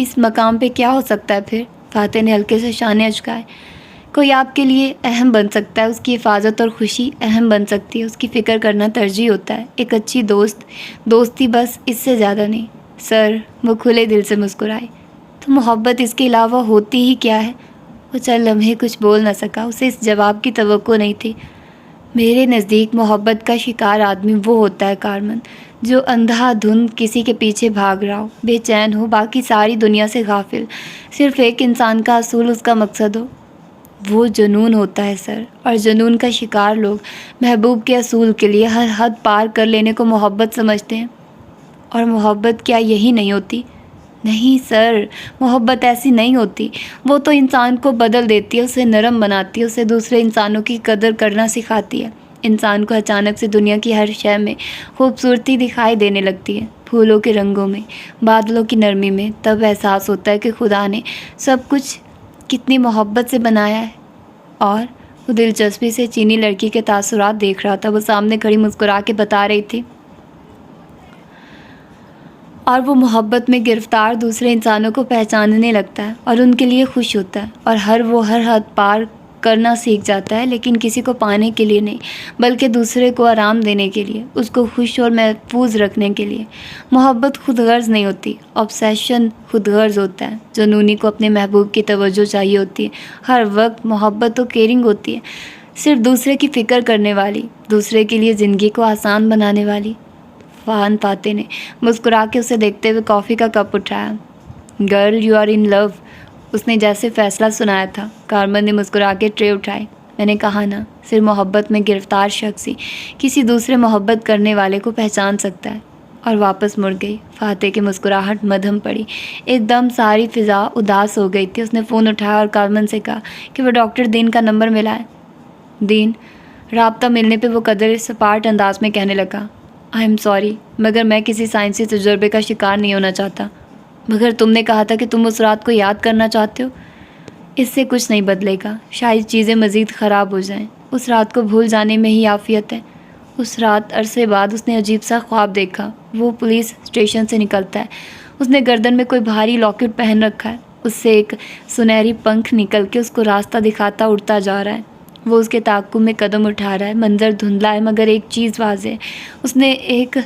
اس مقام پہ کیا ہو سکتا ہے پھر؟ فاتح نے ہلکے سے شانے اچکائے۔ کوئی آپ کے لیے اہم بن سکتا ہے، اس کی حفاظت اور خوشی اہم بن سکتی ہے، اس کی فکر کرنا ترجیح ہوتا ہے۔ ایک اچھی دوستی بس، اس سے زیادہ نہیں۔ سر، وہ کھلے دل سے مسکرائے۔ تو محبت اس کے علاوہ ہوتی ہی کیا ہے؟ وہ چند لمحے کچھ بول نہ سکا، اسے اس جواب کی توقع نہیں تھی۔ میرے نزدیک محبت کا شکار آدمی وہ ہوتا ہے کارمن، جو اندھا دھند کسی کے پیچھے بھاگ رہا ہو، بے چین ہو، باقی ساری دنیا سے غافل، صرف ایک انسان کا اصول اس کا مقصد ہو۔ وہ جنون ہوتا ہے سر، اور جنون کا شکار لوگ محبوب کے اصول کے لیے ہر حد پار کر لینے کو محبت سمجھتے ہیں۔ اور محبت کیا یہی نہیں ہوتی؟ نہیں سر، محبت ایسی نہیں ہوتی۔ وہ تو انسان کو بدل دیتی ہے، اسے نرم بناتی ہے، اسے دوسرے انسانوں کی قدر کرنا سکھاتی ہے۔ انسان کو اچانک سے دنیا کی ہر شے میں خوبصورتی دکھائی دینے لگتی ہے، پھولوں کے رنگوں میں، بادلوں کی نرمی میں۔ تب احساس ہوتا ہے کہ خدا نے سب کچھ کتنی محبت سے بنایا ہے۔ اور وہ دلچسپی سے چینی لڑکی کے تاثرات دیکھ رہا تھا۔ وہ سامنے کھڑی مسکرا کے بتا رہی تھی، اور وہ محبت میں گرفتار دوسرے انسانوں کو پہچاننے لگتا ہے اور ان کے لیے خوش ہوتا ہے، اور وہ ہر حد پار کرنا سیکھ جاتا ہے، لیکن کسی کو پانے کے لیے نہیں، بلکہ دوسرے کو آرام دینے کے لیے، اس کو خوش اور محفوظ رکھنے کے لیے۔ محبت خود غرض نہیں ہوتی، آبسیشن خود غرض ہوتا ہے۔ جنونی کو اپنے محبوب کی توجہ چاہیے ہوتی ہے ہر وقت۔ محبت تو کیئرنگ ہوتی ہے، صرف دوسرے کی فکر کرنے والی، دوسرے کے لیے زندگی کو آسان بنانے والی۔ فاتح نے مسکرا کے اسے دیکھتے ہوئے کافی کا کپ اٹھایا۔ گرل، یو آر ان لو، اس نے جیسے فیصلہ سنایا تھا۔ کارمن نے مسکرا کے ٹرے اٹھائی۔ میں نے کہا نا، صرف محبت میں گرفتار شخص ہی کسی دوسرے محبت کرنے والے کو پہچان سکتا ہے۔ اور واپس مڑ گئی۔ فاتح کی مسکراہٹ مدھم پڑی۔ ایک دم ساری فضا اداس ہو گئی تھی۔ اس نے فون اٹھایا اور کارمن سے کہا کہ وہ ڈاکٹر دین کا نمبر ملا ہے۔ دین؟ رابطہ ملنے پہ وہ قدر سپاٹ انداز میں کہنے لگا، آئی ایم سوری، مگر میں کسی سائنسی تجربے کا شکار نہیں ہونا چاہتا۔ مگر تم نے کہا تھا کہ تم اس رات کو یاد کرنا چاہتے ہو۔ اس سے کچھ نہیں بدلے گا، شاید چیزیں مزید خراب ہو جائیں۔ اس رات کو بھول جانے میں ہی عافیت ہے۔ اس رات عرصے بعد اس نے عجیب سا خواب دیکھا۔ وہ پولیس اسٹیشن سے نکلتا ہے، اس نے گردن میں کوئی بھاری لاکٹ پہن رکھا ہے، اس سے ایک سنہری پنکھ نکل کے اس کو راستہ دکھاتا اڑتا جا رہا ہے۔ وہ اس کے تعاقب میں قدم اٹھا رہا ہے۔ منظر دھندلا ہے، مگر ایک چیز واضح ہے، اس نے ایک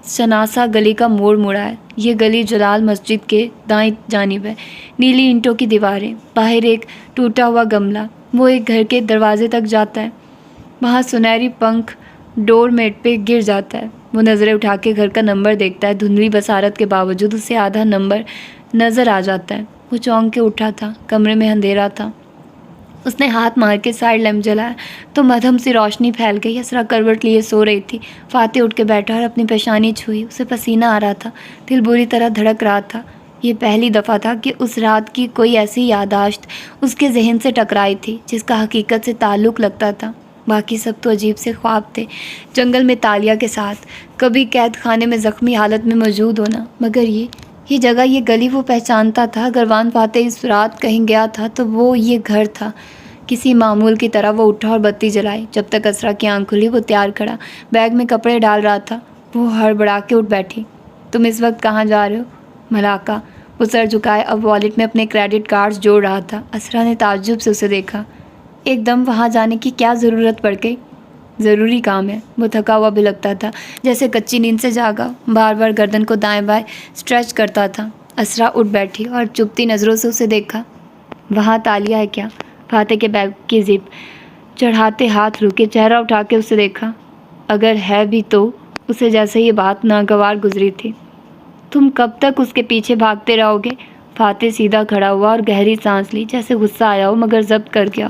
شناسا گلی کا موڑ مڑا ہے۔ یہ گلی جلال مسجد کے دائیں جانب ہے۔ نیلی اینٹوں کی دیواریں، باہر ایک ٹوٹا ہوا گملہ۔ وہ ایک گھر کے دروازے تک جاتا ہے، وہاں سنہری پنکھ ڈور میٹ پہ گر جاتا ہے۔ وہ نظریں اٹھا کے گھر کا نمبر دیکھتا ہے۔ دھندلی بصارت کے باوجود اسے آدھا نمبر نظر آ جاتا ہے۔ وہ چونک کے اٹھا تھا، کمرے میں اندھیرا تھا۔ اس نے ہاتھ مار کے سائڈ لیمپ جلایا تو مدھم سی روشنی پھیل گئی۔ اسرا کروٹ لیے سو رہی تھی۔ فاتح اٹھ کے بیٹھا اور اپنی پیشانی چھوئی۔ اسے پسینہ آ رہا تھا، دل بری طرح دھڑک رہا تھا۔ یہ پہلی دفعہ تھا کہ اس رات کی کوئی ایسی یادداشت اس کے ذہن سے ٹکرائی تھی جس کا حقیقت سے تعلق لگتا تھا۔ باقی سب تو عجیب سے خواب تھے، جنگل میں تالیہ کے ساتھ، کبھی قید خانے میں زخمی حالت میں موجود ہونا، مگر یہ جگہ، یہ گلی وہ پہچانتا تھا۔ اگر وان فاتح اس رات کہیں گیا تھا تو وہ یہ گھر تھا۔ کسی معمول کی طرح وہ اٹھا اور بتی جلائی۔ جب تک اسرا کی آنکھ کھلی وہ تیار کھڑا، بیگ میں کپڑے ڈال رہا تھا۔ وہ ہڑبڑا کے اٹھ بیٹھی۔ تم اس وقت کہاں جا رہے ہو؟ ملاقہ۔ وہ سر جھکائے اب والیٹ میں اپنے کریڈٹ کارڈز جوڑ رہا تھا۔ اسرا نے تعجب سے اسے دیکھا۔ ایک دم وہاں جانے کی کیا ضرورت پڑ گئی؟ ضروری کام ہے۔ وہ تھکا ہوا بھی لگتا تھا، جیسے کچی نیند سے جاگا، بار بار گردن کو دائیں بائیں اسٹریچ کرتا تھا۔ اسرا اٹھ بیٹھی اور چپتی نظروں سے اسے دیکھا۔ وہاں تالیہ ہے کیا؟ فاتح کے بیگ کی زپ چڑھاتے ہاتھ رکے، چہرہ اٹھا کے اسے دیکھا۔ اگر ہے بھی تو؟ اسے جیسے یہ بات ناگوار گزری تھی۔ تم کب تک اس کے پیچھے بھاگتے رہو گے؟ فاتح سیدھا کھڑا ہوا اور گہری سانس لی، جیسے غصہ آیا ہو مگر ضبط کر گیا۔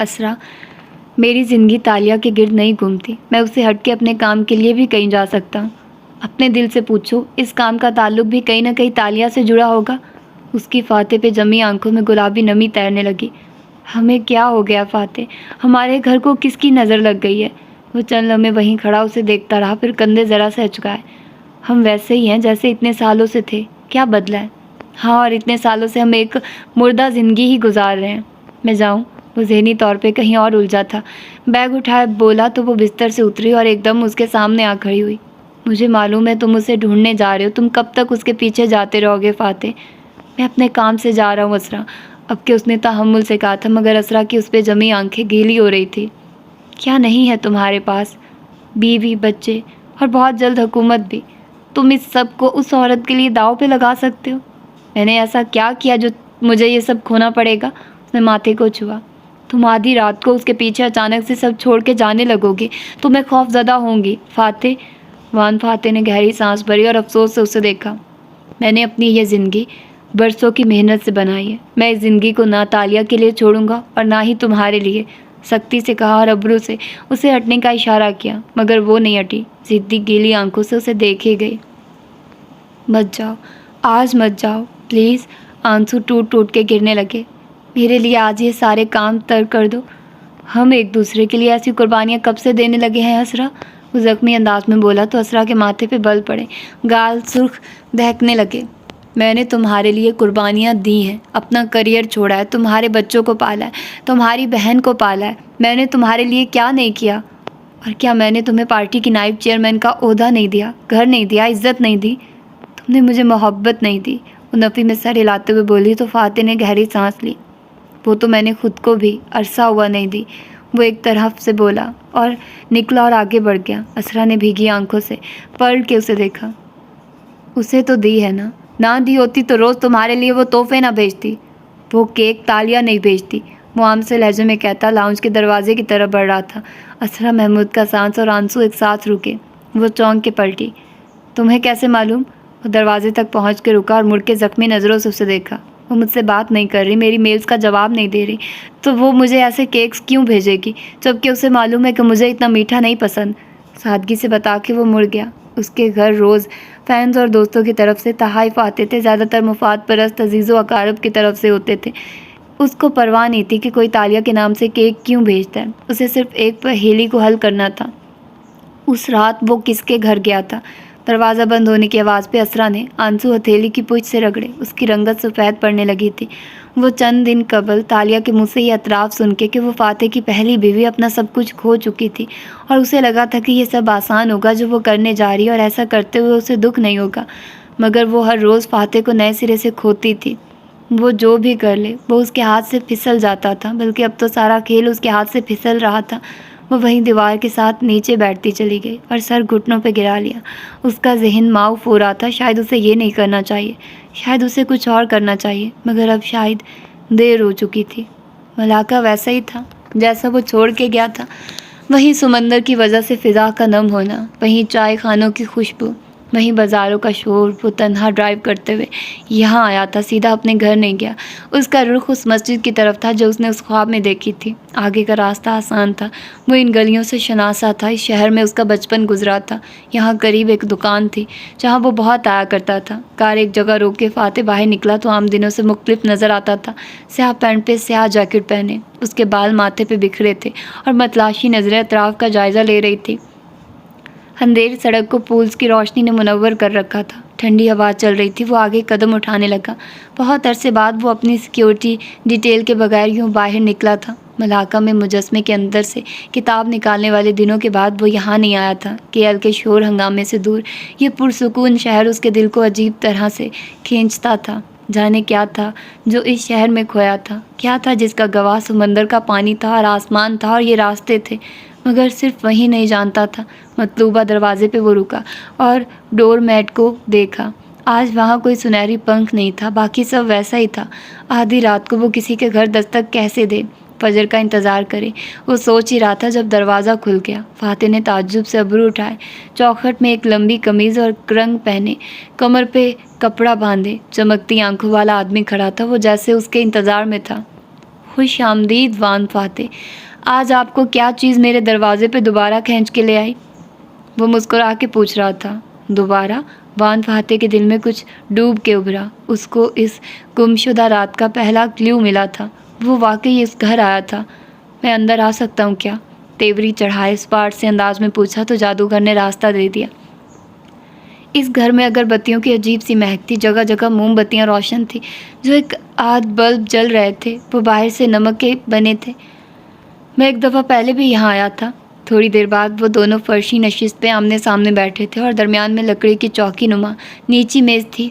اسرا، میری زندگی تالیہ کے گرد نہیں گھومتی، میں اسے ہٹ کے اپنے کام کے لیے بھی کہیں جا سکتا ہوں۔ اپنے دل سے پوچھو، اس کام کا تعلق بھی کہیں نہ کہیں تالیہ سے جڑا ہوگا؟ اس کی فاتح پہ جمی آنکھوں میں گلابی نمی تیرنے لگی۔ ہمیں کیا ہو گیا فاتح؟ ہمارے گھر کو کس کی نظر لگ گئی ہے؟ وہ چند لمحے وہیں کھڑا اسے دیکھتا رہا، پھر کندھے ذرا سے اچکائے۔ ہم ویسے ہی ہیں جیسے اتنے سالوں سے تھے، کیا بدلا ہے؟ ہاں، اور اتنے سالوں سے ہم ایک مردہ زندگی ہی گزار رہے ہیں۔ میں جاؤں؟ وہ ذہنی طور پہ کہیں اور الجھا تھا۔ بیگ اٹھائے بولا تو وہ بستر سے اتری اور ایک دم اس کے سامنے آ کھڑی ہوئی۔ مجھے معلوم ہے تم اسے ڈھونڈنے جا رہے ہو، تم کب تک اس کے پیچھے جاتے رہو گے فاتح؟ میں اپنے کام سے جا رہا ہوں اسرا، اب کہ اس نے تحمل سے کہا تھا، مگر اسرا کی اس پہ جمی آنکھیں گیلی ہو رہی تھی۔ کیا نہیں ہے تمہارے پاس؟ بیوی، بچے اور بہت جلد حکومت بھی۔ تم اس سب کو اس عورت کے لیے داؤ پہ لگا سکتے ہو؟ میں نے ایسا کیا کیا جو مجھے یہ سب کھونا پڑے گا؟ اس نے ماتھے کو چھوا۔ تم آدھی رات کو اس کے پیچھے اچانک سے سب چھوڑ کے جانے لگو گے تو میں خوف زدہ ہوں گی فاتح۔ وان فاتح نے گہری سانس بھری اور افسوس سے اسے دیکھا۔ میں نے اپنی یہ زندگی برسوں کی محنت سے بنائی ہے، میں اس زندگی کو نہ تالیہ کے لیے چھوڑوں گا اور نہ ہی تمہارے لیے، سختی سے کہا اور ابرو سے اسے ہٹنے کا اشارہ کیا، مگر وہ نہیں ہٹی، ضدی گیلی آنکھوں سے اسے دیکھے گئی۔ مت جاؤ، آج مت جاؤ پلیز۔ آنسو ٹوٹ ٹوٹ کے گرنے لگے۔ میرے لیے آج یہ سارے کام ترک کر دو۔ ہم ایک دوسرے کے لیے ایسی قربانیاں کب سے دینے لگے ہیں اسرا؟ وہ زخمی انداز میں بولا تو اسرا کے ماتھے پہ بل پڑے، گال سرخ دہکنے لگے۔ میں نے تمہارے لیے قربانیاں دی ہیں، اپنا کریئر چھوڑا ہے، تمہارے بچوں کو پالا ہے، تمہاری بہن کو پالا ہے۔ میں نے تمہارے لیے کیا نہیں کیا؟ اور کیا میں نے تمہیں پارٹی کی نائب چیئرمین کا عہدہ نہیں دیا، گھر نہیں دیا، عزت نہیں دی؟ تم نے مجھے محبت نہیں دی، وہ نفی میں سر ہلاتے ہوئے بولی تو فاتح نے گہری سانس لی۔ وہ تو میں نے خود کو بھی عرصہ ہوا نہیں دی، وہ ایک طرف سے بولا اور نکلا اور آگے بڑھ گیا۔ اسرا نے بھیگی آنکھوں سے پلٹ کے اسے دیکھا۔ اسے تو دی ہے نا، نہ دی ہوتی تو روز تمہارے لیے وہ تحفے نہ بھیجتی، وہ کیک تالیہ نہیں بھیجتی، وہ عام سے لہجے میں کہتا لاؤنج کے دروازے کی طرف بڑھ رہا تھا۔ اسرا محمود کا سانس اور آنسو ایک ساتھ رکے، وہ چونک کے پلٹی۔ تمہیں کیسے معلوم؟ وہ دروازے تک پہنچ کے رکا اور مڑ کے زخمی نظروں سے اسے دیکھا۔ وہ مجھ سے بات نہیں کر رہی، میری میلز کا جواب نہیں دے رہی، تو وہ مجھے ایسے کیکس کیوں بھیجے گی جبکہ اسے معلوم ہے کہ مجھے اتنا میٹھا نہیں پسند؟ سادگی سے بتا کے وہ مڑ گیا۔ اس کے گھر روز فینس اور دوستوں کی طرف سے تحائف آتے تھے، زیادہ تر مفاد پرست عزیز و اقارب کی طرف سے ہوتے تھے۔ اس کو پرواہ نہیں تھی کہ کوئی تالیہ کے نام سے کیک کیوں بھیجتا ہے، اسے صرف ایک پہیلی کو حل کرنا تھا۔ اس رات وہ کس کے گھر گیا تھا؟ دروازہ بند ہونے کی آواز پہ اسرا نے آنسو ہتھیلی کی پوچھ سے رگڑے، اس کی رنگت سفید پڑنے لگی تھی۔ وہ چند دن قبل تالیہ کے منہ سے یہ اطراف سن کے کہ وہ فاتح کی پہلی بیوی اپنا سب کچھ کھو چکی تھی اور اسے لگا تھا کہ یہ سب آسان ہوگا جو وہ کرنے جا رہی ہے اور ایسا کرتے ہوئے اسے دکھ نہیں ہوگا، مگر وہ ہر روز فاتح کو نئے سرے سے کھوتی تھی۔ وہ جو بھی کر لے وہ اس کے ہاتھ سے پھسل جاتا تھا، بلکہ اب تو سارا کھیل اس کے ہاتھ سے پھسل رہا تھا۔ وہ وہیں دیوار کے ساتھ نیچے بیٹھتی چلی گئی اور سر گھٹنوں پہ گرا لیا۔ اس کا ذہن معاف ہو رہا تھا، شاید اسے یہ نہیں کرنا چاہیے، شاید اسے کچھ اور کرنا چاہیے، مگر اب شاید دیر ہو چکی تھی۔ ملاقہ ویسا ہی تھا جیسا وہ چھوڑ کے گیا تھا، وہیں سمندر کی وجہ سے فضا کا نم ہونا، وہیں چائے خانوں کی خوشبو، وہیں بازاروں کا شور۔ وہ تنہا ڈرائیو کرتے ہوئے یہاں آیا تھا، سیدھا اپنے گھر نہیں گیا۔ اس کا رخ اس مسجد کی طرف تھا جو اس نے اس خواب میں دیکھی تھی۔ آگے کا راستہ آسان تھا، وہ ان گلیوں سے شناسا تھا، اس شہر میں اس کا بچپن گزرا تھا۔ یہاں قریب ایک دکان تھی جہاں وہ بہت آیا کرتا تھا۔ کار ایک جگہ روک کے فاتح باہر نکلا تو عام دنوں سے مختلف نظر آتا تھا۔ سیاہ پینٹ پہ سیاہ جیکٹ پہنے، اس کے بال ماتھے پہ بکھرے تھے اور متلاشی نظریں اطراف کا جائزہ لے رہی تھی۔ اندھیری سڑک کو پولس کی روشنی نے منور کر رکھا تھا، ٹھنڈی ہوا چل رہی تھی۔ وہ آگے قدم اٹھانے لگا۔ بہت عرصے بعد وہ اپنی سیکیورٹی ڈیٹیل کے بغیر یوں باہر نکلا تھا۔ ملاقہ میں مجسمے کے اندر سے کتاب نکالنے والے دنوں کے بعد وہ یہاں نہیں آیا تھا۔ KL کے شور ہنگامے سے دور یہ پرسکون شہر اس کے دل کو عجیب طرح سے کھینچتا تھا۔ جانے کیا تھا جو اس شہر میں کھویا تھا، کیا تھا جس کا گواہ سمندر کا پانی تھا اور آسمان تھا اور یہ راستے تھے، مگر صرف وہی نہیں جانتا تھا۔ مطلوبہ دروازے پہ وہ رکا اور ڈور میٹ کو دیکھا۔ آج وہاں کوئی سنہری پنکھ نہیں تھا، باقی سب ویسا ہی تھا۔ آدھی رات کو وہ کسی کے گھر دستک کیسے دے، فجر کا انتظار کرے، وہ سوچ ہی رہا تھا جب دروازہ کھل گیا۔ فاتح نے تعجب سے ابرو اٹھائے۔ چوکھٹ میں ایک لمبی قمیض اور کرنگ پہنے، کمر پہ کپڑا باندھے، چمکتی آنکھوں والا آدمی کھڑا تھا، وہ جیسے اس کے انتظار میں تھا۔ خوش آمدید وان فاتح، آج آپ کو کیا چیز میرے دروازے پہ دوبارہ کھینچ کے لے آئی؟ وہ مسکرا کے پوچھ رہا تھا۔ دوبارہ؟ وان فاتح کے دل میں کچھ ڈوب کے ابھرا۔ اس کو اس گمشدہ رات کا پہلا کلیو ملا تھا، وہ واقعی اس گھر آیا تھا۔ میں اندر آ سکتا ہوں کیا؟ تیوری چڑھائے اسپاٹ سے انداز میں پوچھا تو جادوگر نے راستہ دے دیا۔ اس گھر میں اگر بتیوں کی عجیب سی مہک تھی، جگہ جگہ موم بتیاں روشن تھی جو ایک آدھ بلب جل رہے تھے، وہ باہر سے نمک کے بنے تھے۔ میں ایک دفعہ پہلے بھی یہاں آیا تھا، تھوڑی دیر بعد وہ دونوں فرشی نشست پہ آمنے سامنے بیٹھے تھے اور درمیان میں لکڑی کی چوکی نما نیچی میز تھی۔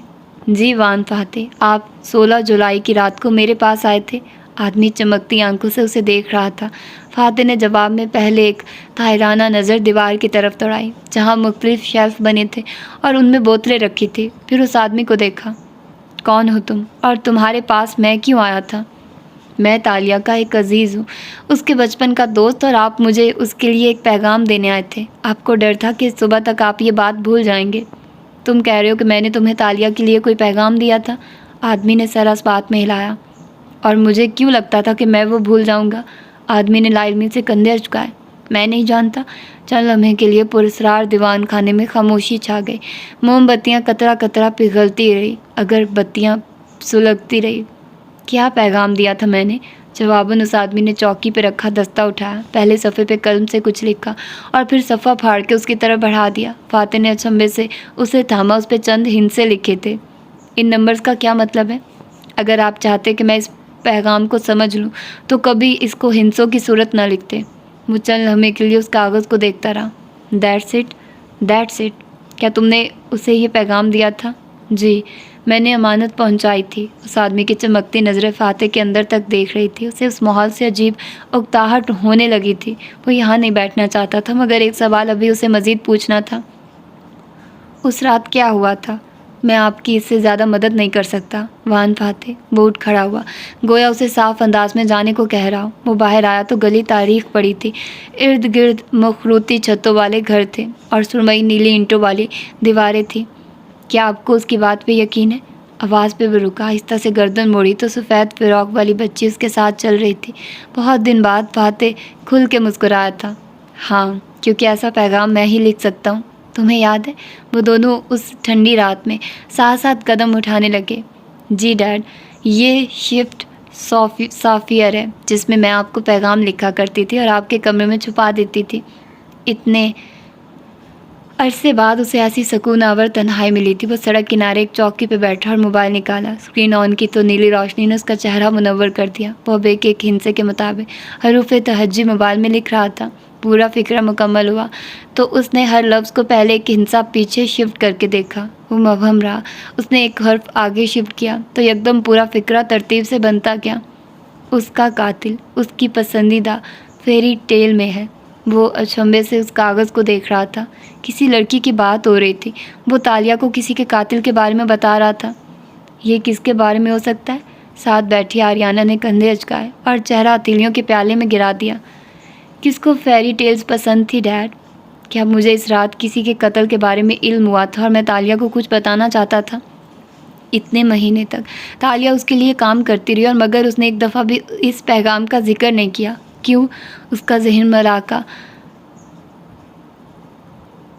جی وان فاتح، آپ 16 جولائی کی رات کو میرے پاس آئے تھے؟ آدمی چمکتی آنکھوں سے اسے دیکھ رہا تھا۔ فاتح نے جواب میں پہلے ایک طاہرانہ نظر دیوار کی طرف دوڑائی جہاں مختلف شیلف بنے تھے اور ان میں بوتلیں رکھی تھی، پھر اس آدمی کو دیکھا۔ کون ہو تم، اور تمہارے پاس میں کیوں آیا تھا؟ میں تالیہ کا ایک عزیز ہوں، اس کے بچپن کا دوست، اور آپ مجھے اس کے لیے ایک پیغام دینے آئے تھے۔ آپ کو ڈر تھا کہ صبح تک آپ یہ بات بھول جائیں گے۔ تم کہہ رہے ہو کہ میں نے تمہیں تالیہ کے لیے کوئی پیغام دیا تھا؟ آدمی نے سر اس بات میں ہلایا۔ اور مجھے کیوں لگتا تھا کہ میں وہ بھول جاؤں گا؟ آدمی نے لا علمی سے کندھے اچکائے۔ میں نہیں جانتا۔ چند لمحے کے لیے پراسرار دیوان خانے میں خاموشی چھا گئی۔ موم بتیاں قطرہ قطرہ پگھلتی رہی، اگر بتیاں سلگتی رہی۔ کیا پیغام دیا تھا میں نے؟ جواباً اس آدمی نے چوکی پہ رکھا دستہ اٹھایا، پہلے صفحے پہ قلم سے کچھ لکھا اور پھر صفحہ پھاڑ کے اس کی طرف بڑھا دیا۔ فاتح نے اچنبھے سے اسے تھاما، اس پہ چند ہندسے لکھے تھے۔ ان نمبرز کا کیا مطلب ہے؟ اگر آپ چاہتے کہ میں اس پیغام کو سمجھ لوں تو کبھی اس کو ہندسوں کی صورت نہ لکھتے۔ وہ چند لمحے کے لیے اس کاغذ کو دیکھتا رہا۔ That's it. کیا تم نے اسے یہ پیغام دیا تھا؟ جی، میں نے امانت پہنچائی تھی۔ اس آدمی کی چمکتی نظریں فاتح کے اندر تک دیکھ رہی تھی۔ اسے اس ماحول سے عجیب اکتاہٹ ہونے لگی تھی۔ وہ یہاں نہیں بیٹھنا چاہتا تھا، مگر ایک سوال ابھی اسے مزید پوچھنا تھا۔ اس رات کیا ہوا تھا؟ میں آپ کی اس سے زیادہ مدد نہیں کر سکتا وان فاتح۔ وہ اٹھ کھڑا ہوا، گویا اسے صاف انداز میں جانے کو کہہ رہا ہو۔ وہ باہر آیا تو گلی تاریک پڑی تھی۔ ارد گرد مخروطی چھتوں والے گھر تھے اور سرمئی نیلی اینٹوں والی دیواریں تھیں۔ کیا آپ کو اس کی بات پہ یقین ہے؟ آواز پہ وہ رکا، آہستہ سے گردن موڑی تو سفید فراق والی بچی اس کے ساتھ چل رہی تھی۔ بہت دن بعد فاتح کھل کے مسکرایا تھا۔ ہاں، کیونکہ ایسا پیغام میں ہی لکھ سکتا ہوں۔ تمہیں یاد ہے؟ وہ دونوں اس ٹھنڈی رات میں ساتھ ساتھ قدم اٹھانے لگے۔ جی ڈیڈ، یہ شفٹ سافٹ ہے جس میں میں آپ کو پیغام لکھا کرتی تھی اور آپ کے کمرے میں چھپا دیتی تھی۔ اتنے عرصے بعد اسے ایسی سکون آور تنہائی ملی تھی۔ وہ سڑک کنارے ایک چوکی پہ بیٹھا اور موبائل نکالا۔ اسکرین آن کی تو نیلی روشنی نے اس کا چہرہ منور کر دیا۔ وہ اب ایک ہندسے کے مطابق حروف تہجی موبائل میں لکھ رہا تھا۔ پورا فقرہ مکمل ہوا تو اس نے ہر لفظ کو پہلے ایک ہندسہ پیچھے شفٹ کر کے دیکھا۔ وہ مبہم رہا۔ اس نے ایک حرف آگے شفٹ کیا تو یکدم پورا فقرہ ترتیب سے بنتا گیا۔ اس کا قاتل اس کی پسندیدہ فیری ٹیل میں ہے۔ وہ اچنبھے سے اس کاغذ کو دیکھ رہا تھا۔ کسی لڑکی کی بات ہو رہی تھی۔ وہ تالیہ کو کسی کے قاتل کے بارے میں بتا رہا تھا۔ یہ کس کے بارے میں ہو سکتا ہے؟ ساتھ بیٹھی آریانہ نے کندھے اچکائے اور چہرہ ہتھیلیوں کے پیالے میں گرا دیا۔ کس کو فیری ٹیلز پسند تھی ڈیڈ؟ کیا مجھے اس رات کسی کے قتل کے بارے میں علم ہوا تھا اور میں تالیہ کو کچھ بتانا چاہتا تھا؟ اتنے مہینے تک تالیہ اس کے لیے کام کرتی رہی اور مگر اس نے ایک دفعہ بھی اس پیغام کا ذکر نہیں کیا۔ کیوں؟ اس کا ذہن مراکہ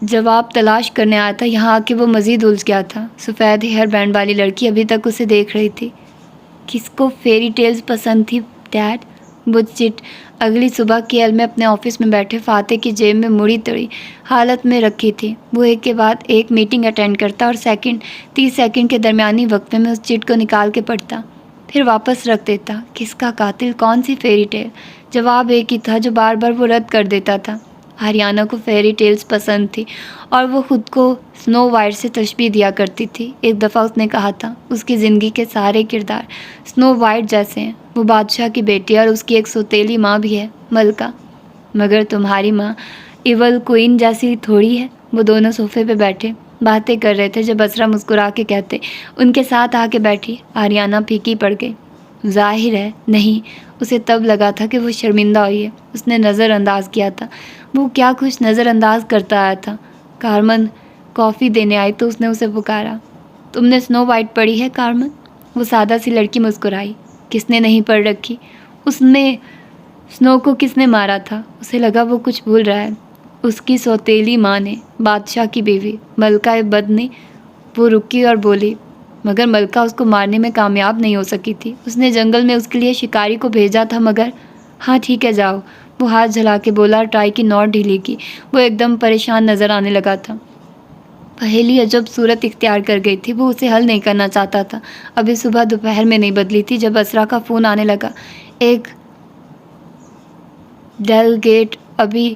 جواب تلاش کرنے آیا تھا۔ یہاں آ کے وہ مزید الجھ گیا تھا۔ سفید ہیئر بینڈ والی لڑکی ابھی تک اسے دیکھ رہی تھی۔ کس کو فیری ٹیلز پسند تھی ڈیڈ؟ وہ چٹ اگلی صبح کے ایل میں اپنے آفس میں بیٹھے فاتح کی جیب میں مڑی تڑی حالت میں رکھی تھی۔ وہ ایک کے بعد ایک میٹنگ اٹینڈ کرتا اور 30 سیکنڈ کے درمیانی وقفے میں اس چٹ کو نکال کے پڑھتا، پھر واپس رکھ دیتا۔ کس کا قاتل؟ کون سی فیری ٹیل؟ جواب ایک ہی تھا جو بار بار وہ رد کر دیتا تھا۔ آریانہ کو فیری ٹیلز پسند تھی اور وہ خود کو سنو وائٹ سے تشبیہ دیا کرتی تھی۔ ایک دفعہ اس نے کہا تھا، اس کی زندگی کے سارے کردار سنو وائٹ جیسے ہیں۔ وہ بادشاہ کی بیٹی اور اس کی ایک سوتیلی ماں بھی ہے، ملکہ۔ مگر تمہاری ماں ایول کوئن جیسی تھوڑی ہے۔ وہ دونوں صوفے پہ بیٹھے باتیں کر رہے تھے جب اسرا مسکرا کے کہتے، ان کے ساتھ آ کے بیٹھی۔ آریانہ پھیکی پڑ گئی۔ ظاہر ہے نہیں۔ اسے تب لگا تھا کہ وہ شرمندہ ہوئی ہے۔ اس نے نظر انداز کیا تھا۔ وہ کیا کچھ نظر انداز کرتا آیا تھا۔ کارمن کافی دینے آئی تو اس نے اسے پکارا۔ تم نے سنو وائٹ پڑھی ہے کارمن؟ وہ سادہ سی لڑکی مسکرائی۔ کس نے نہیں پڑھ رکھی؟ اس میں سنو کو کس نے مارا تھا؟ اسے لگا وہ کچھ بھول رہا ہے۔ اس کی سوتیلی ماں نے، بادشاہ کی بیوی ملکہ بد نے۔ وہ رکی اور بولی، مگر ملکہ اس کو مارنے میں کامیاب نہیں ہو سکی تھی۔ اس نے جنگل میں اس کے لیے شکاری کو بھیجا تھا مگر… ہاں ٹھیک ہے جاؤ۔ وہ ہاتھ جھلا کے بولا اور ٹائی کی نوٹ ڈھیلی کی۔ وہ ایک دم پریشان نظر آنے لگا تھا۔ پہیلی عجب صورت اختیار کر گئی تھی۔ وہ اسے حل نہیں کرنا چاہتا تھا۔ ابھی صبح دوپہر میں نہیں بدلی تھی جب اسرا کا فون آنے لگا۔ ایک ڈیلیگیٹ ابھی